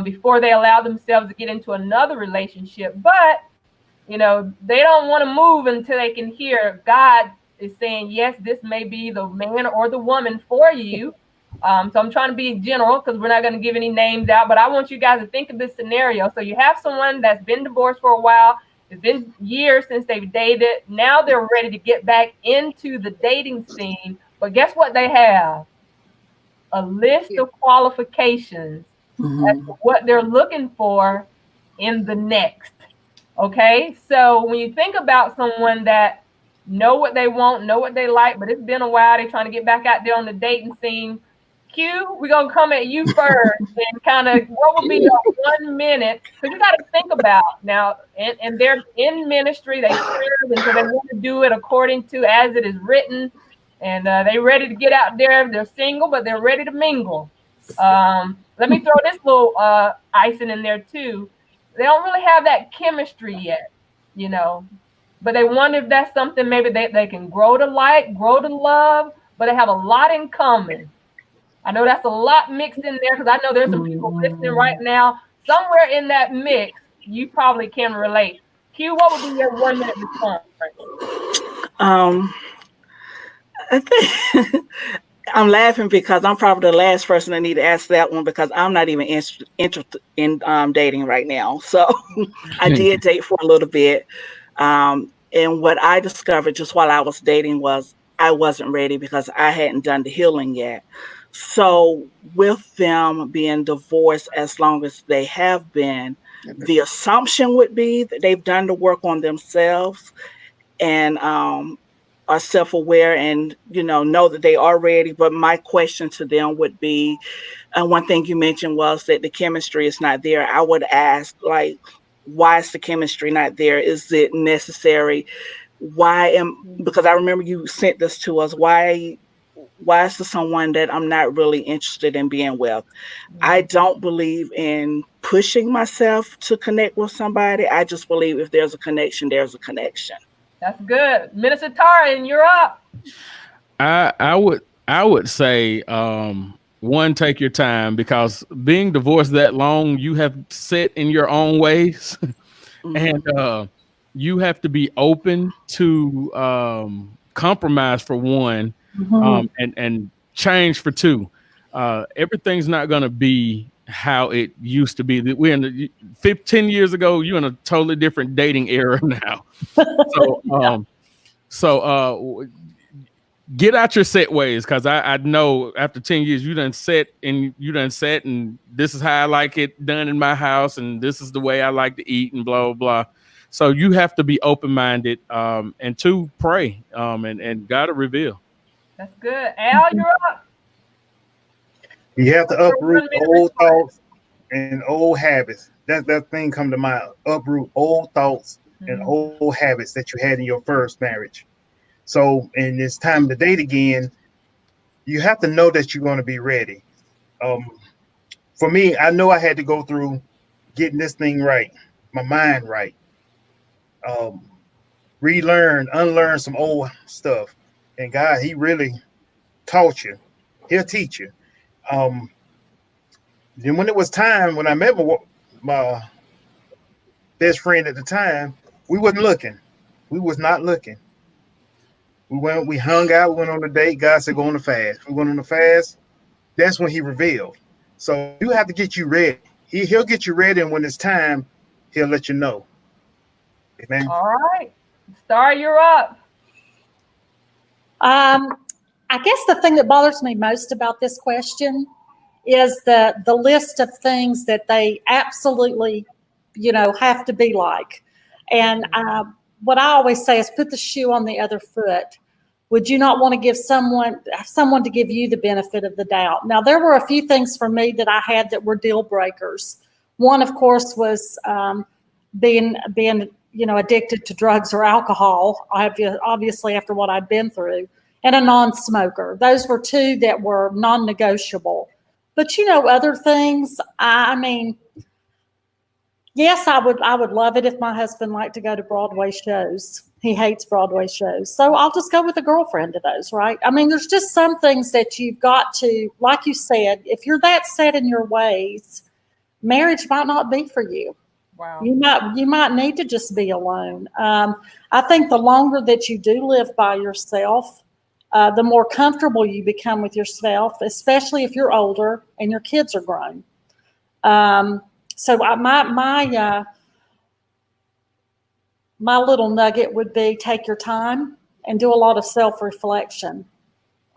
before they allow themselves to get into another relationship. But they don't want to move until they can hear God is saying, yes, this may be the man or the woman for you. So I'm trying to be general, because we're not going to give any names out, but I want you guys to think of this scenario. So you have someone that's been divorced for a while. It's been years since they've dated. Now they're ready to get back into the dating scene. But guess what they have? A list of qualifications as to what they're looking for in the next. Okay? So when you think about someone that know what they want, know what they like, but it's been a while, they're trying to get back out there on the dating scene. Q, we're going to come at you first and kind of what would be your 1 minute, because you got to think about now, and they're in ministry, they serve, and so they want to do it according to as it is written, and they're ready to get out there. They're single, but they're ready to mingle. Let me throw this little icing in there too. They don't really have that chemistry yet, but they wonder if that's something maybe they can grow to like, grow to love, but they have a lot in common. I know that's a lot mixed in there because I know there's some people listening right now. Somewhere in that mix, you probably can relate. Q, what would be your 1 minute response? Um, I think I'm laughing because I'm probably the last person that need to ask that one because I'm not even interested in dating right now. So I did date for a little bit. And what I discovered just while I was dating was I wasn't ready because I hadn't done the healing yet. So with them being divorced as long as they have been, the assumption would be that they've done the work on themselves and are self-aware and know that they are ready. But my question to them would be, and one thing you mentioned was that the chemistry is not there. I would ask, like, why is the chemistry not there? Is it necessary? Because I remember you sent this to us. Why is this someone that I'm not really interested in being with? I don't believe in pushing myself to connect with somebody. I just believe if there's a connection, there's a connection. That's good. Minister Tarin, you're up. I would say one, take your time because being divorced that long, you have set in your own ways, and you have to be open to compromise for one, and change for two. Everything's not going to be how it used to be. We're in the 15 years ago. You're in a totally different dating era now. So get out your set ways, because I know after 10 years you done set and this is how I like it done in my house and this is the way I like to eat and blah blah blah. So you have to be open-minded, and to pray, and God will reveal. That's good. Al, you're up. You have to uproot old thoughts and old habits. That thing come to mind. Uproot old thoughts and old habits that you had in your first marriage. So, and it's time to date again. You have to know that you're going to be ready. For me, I know I had to go through getting this thing right, my mind right, relearn, unlearn some old stuff. And God, He really taught you. He'll teach you. Then when it was time, when I met my best friend at the time, we wasn't looking. We was not looking. We hung out, we went on a date. God said, go on a fast. We went on a fast. That's when He revealed. So you have to get you ready. He'll get you ready, and when it's time, He'll let you know. Amen. All right. Star, you're up. I guess the thing that bothers me most about this question is the list of things that they absolutely, have to be like. And what I always say is put the shoe on the other foot. Would you not want to give someone to give you the benefit of the doubt? Now, there were a few things for me that I had that were deal breakers. One, of course, was being addicted to drugs or alcohol, obviously after what I'd been through, and a non-smoker. Those were two that were non-negotiable. But other things, I mean, yes, I would love it if my husband liked to go to Broadway shows. He hates Broadway shows. So I'll just go with a girlfriend to those, right? I mean, there's just some things that you've got to, like you said, if you're that set in your ways, marriage might not be for you. Wow. You might need to just be alone. I think the longer that you do live by yourself, the more comfortable you become with yourself, especially if you're older and your kids are grown. So my little nugget would be take your time and do a lot of self-reflection.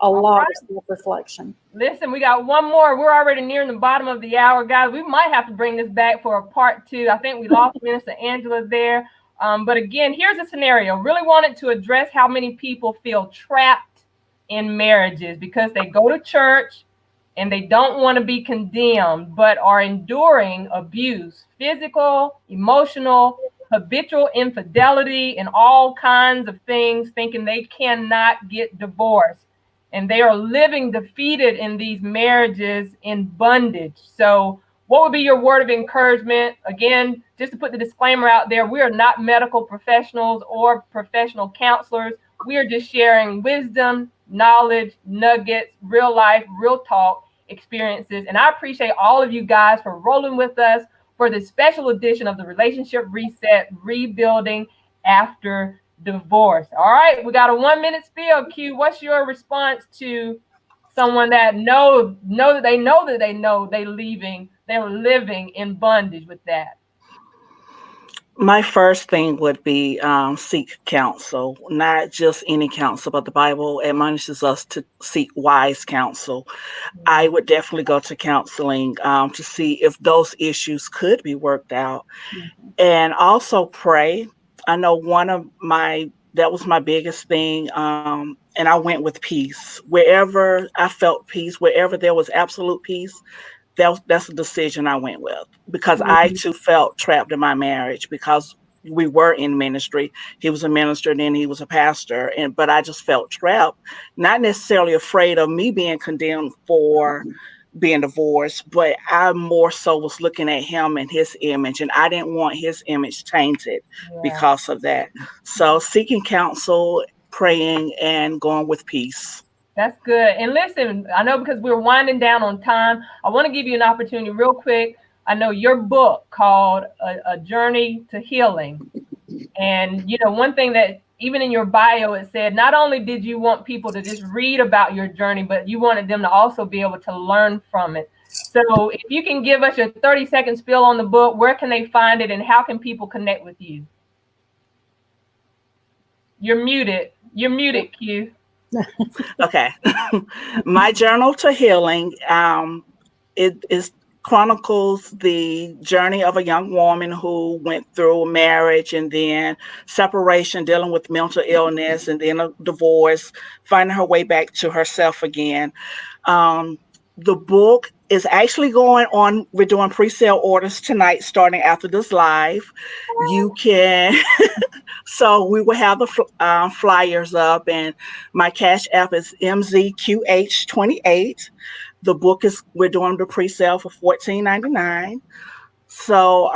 Lot of self-reflection. Listen, we got one more. We're already nearing the bottom of the hour, guys. We might have to bring this back for a part 2. I think we lost Minister Angela there. But again, here's a scenario. Really wanted to address how many people feel trapped in marriages because they go to church and they don't want to be condemned, but are enduring abuse, physical, emotional, habitual infidelity, and all kinds of things, thinking they cannot get divorced. And they are living defeated in these marriages in bondage. So what would be your word of encouragement? Again, just to put the disclaimer out there, we are not medical professionals or professional counselors. We are just sharing wisdom, knowledge, nuggets, real life, real talk. experiences. And I appreciate all of you guys for rolling with us for this special edition of the Relationship Reset, Rebuilding After Divorce. All right, we got a 1-minute spiel. Q, what's your response to someone that know that they're living in bondage with that? My first thing would be seek counsel, not just any counsel, but the Bible admonishes us to seek wise counsel. I would definitely go to counseling to see if those issues could be worked out, and also pray. I know that was my biggest thing, and I went with peace. Wherever I felt peace, wherever there was absolute peace, that's a decision I went with, because I too felt trapped in my marriage, because we were in ministry. He was a minister, then he was a pastor, but I just felt trapped, not necessarily afraid of me being condemned for being divorced, but I more so was looking at him and his image, and I didn't want his image tainted because of that. So seeking counsel, praying, and going with peace. That's good. And listen, I know because we're winding down on time, I want to give you an opportunity real quick. I know your book called A Journey to Healing. And, one thing that even in your bio, it said, not only did you want people to just read about your journey, but you wanted them to also be able to learn from it. So if you can give us your 30-second spiel on the book, where can they find it and how can people connect with you? You're muted, Q. Okay. My Journal to Healing, it chronicles the journey of a young woman who went through marriage and then separation, dealing with mental illness, and then a divorce, finding her way back to herself again. The book is actually going on. We're doing pre-sale orders tonight, starting after this live. You can, so we will have the flyers up, and my Cash App is MZQH28. The book we're doing the pre-sale for $14.99. So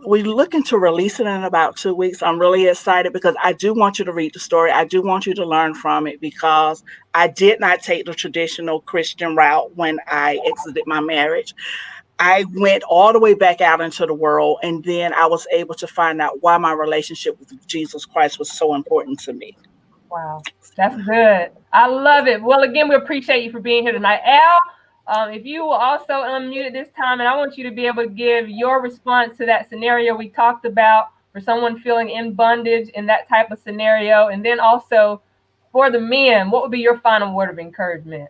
we're looking to release it in about 2 weeks. I'm really excited because I do want you to read the story. I do want you to learn from it, because I did not take the traditional Christian route when I exited my marriage. I went all the way back out into the world, and then I was able to find out why my relationship with Jesus Christ was so important to me. Wow, that's good. I love it. Well, again, we appreciate you for being here tonight. Al, if you will also unmute at this time, and I want you to be able to give your response to that scenario we talked about for someone feeling in bondage in that type of scenario. And then also for the men, what would be your final word of encouragement?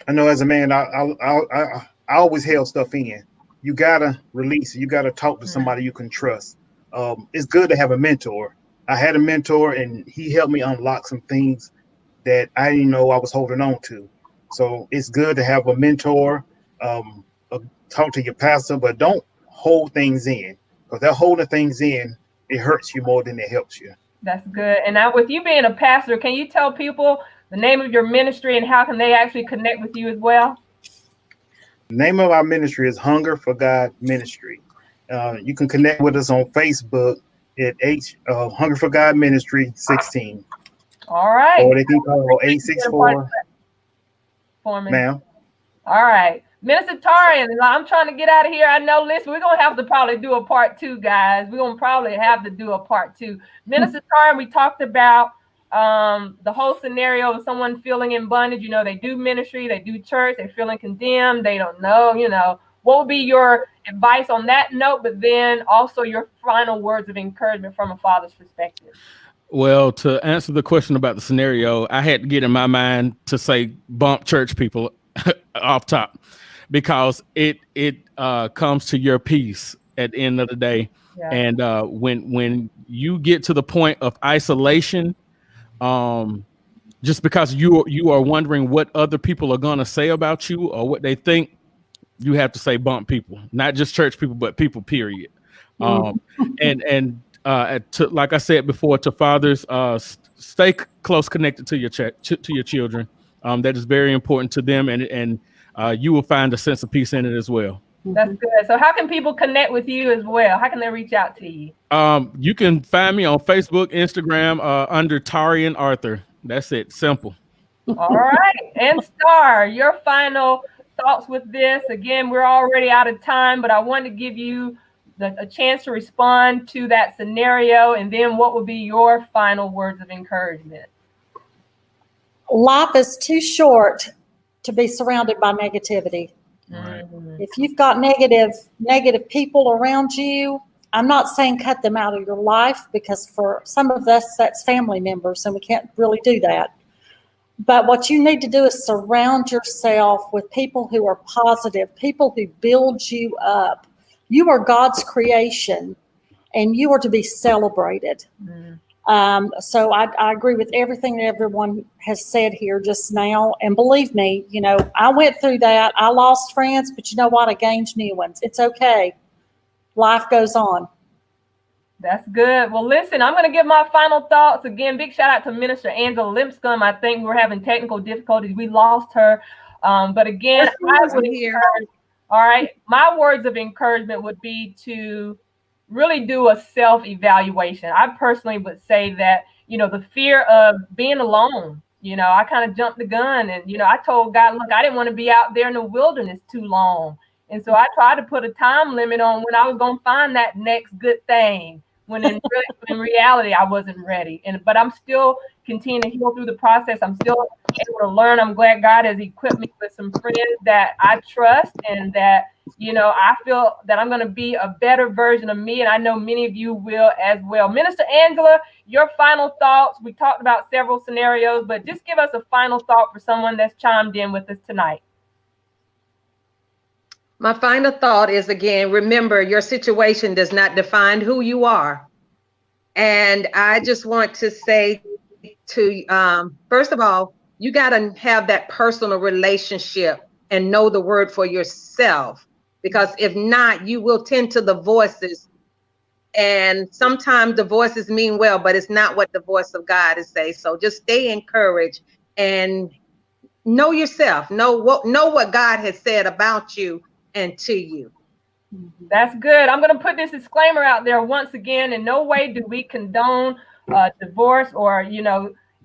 I know as a man, I always held stuff in. You gotta release it. You gotta talk to somebody you can trust. It's good to have a mentor. I had a mentor, and he helped me unlock some things that I didn't know I was holding on to. So it's good to have a mentor. Talk to your pastor, but don't hold things in, because that holding things in, it hurts you more than it helps you. That's good. And now, with you being a pastor, can you tell people the name of your ministry and how can they actually connect with you as well? The name of our ministry is Hunger for God Ministry. You can connect with us on Facebook at Hunger for God Ministry 16. All right. Or they can call 864. Ma'am. All right. Minister Tarian, I'm trying to get out of here. I know, listen, we're going to have to probably do a part 2, guys. We're going to probably have to do a part 2. Minister Tarian, we talked about the whole scenario of someone feeling in bondage. They do ministry, they do church, they're feeling condemned, they don't know, what would be your advice on that note, but then also your final words of encouragement from a father's perspective? Well, to answer the question about the scenario, I had to get in my mind to say bump church people off top, because it comes to your peace at the end of the day. Yeah. And when you get to the point of isolation, just because you are wondering what other people are going to say about you or what they think, you have to say bump people, not just church people, but people, period. And like I said before, to fathers, stay close connected to your children. That is very important to them, and you will find a sense of peace in it as well. That's good. So how can people connect with you as well? How can they reach out to you? You can find me on Facebook, Instagram, under Tarian Arthur. That's it. Simple. All right. And Star, your final thoughts with this. Again, we're already out of time, but I want to give you a chance to respond to that scenario. And then what would be your final words of encouragement? Life is too short to be surrounded by negativity. Right. If you've got negative people around you, I'm not saying cut them out of your life, because for some of us that's family members and we can't really do that. But what you need to do is surround yourself with people who are positive, people who build you up. You are God's creation and you are to be celebrated. So I agree with everything that everyone has said here just now. And believe me, I went through that. I lost friends, but you know what? I gained new ones. It's okay. Life goes on. That's good. Well, listen, I'm going to give my final thoughts. Again, big shout out to Minister Angela Lipscomb. I think we're having technical difficulties. We lost her. But again, I would encourage, all right, my words of encouragement would be to really do a self-evaluation. I personally would say that, the fear of being alone, I kind of jumped the gun and, I told God, look, I didn't want to be out there in the wilderness too long. And so I tried to put a time limit on when I was going to find that next good thing, when in reality, I wasn't ready. But I'm still continuing to heal through the process. I'm still able to learn. I'm glad God has equipped me with some friends that I trust and that, I feel that I'm going to be a better version of me. And I know many of you will as well. Minister Angela, your final thoughts. We talked about several scenarios, but just give us a final thought for someone that's chimed in with us tonight. My final thought is, again, remember, your situation does not define who you are. And I just want to say to, first of all, you got to have that personal relationship and know the word for yourself, because if not, you will tend to the voices. And sometimes the voices mean well, but it's not what the voice of God is saying. So just stay encouraged and know yourself, know what God has said about you and to you. That's good. I'm going to put this disclaimer out there once again. In no way do we condone divorce, or,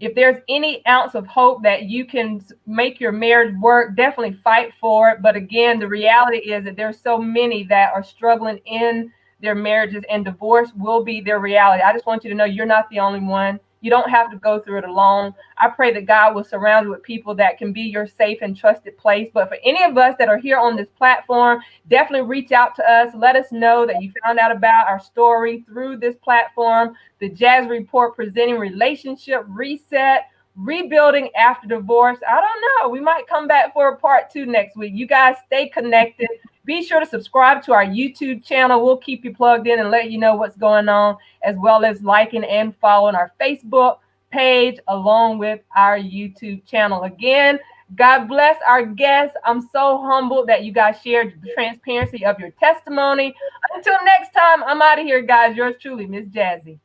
if there's any ounce of hope that you can make your marriage work, definitely fight for it. But again, the reality is that there's so many that are struggling in their marriages, and divorce will be their reality. I just want you to know you're not the only one. You don't have to go through it alone. I pray that God will surround you with people that can be your safe and trusted place. But for any of us that are here on this platform, definitely reach out to us. Let us know that you found out about our story through this platform. The Jazz Report presenting Relationship Reset, Rebuilding After Divorce. I don't know. We might come back for a part 2 next week. You guys stay connected. Be sure to subscribe to our YouTube channel. We'll keep you plugged in and let you know what's going on, as well as liking and following our Facebook page along with our YouTube channel. Again, God bless our guests. I'm so humbled that you guys shared the transparency of your testimony. Until next time, I'm out of here, guys. Yours truly, Miss Jazzy.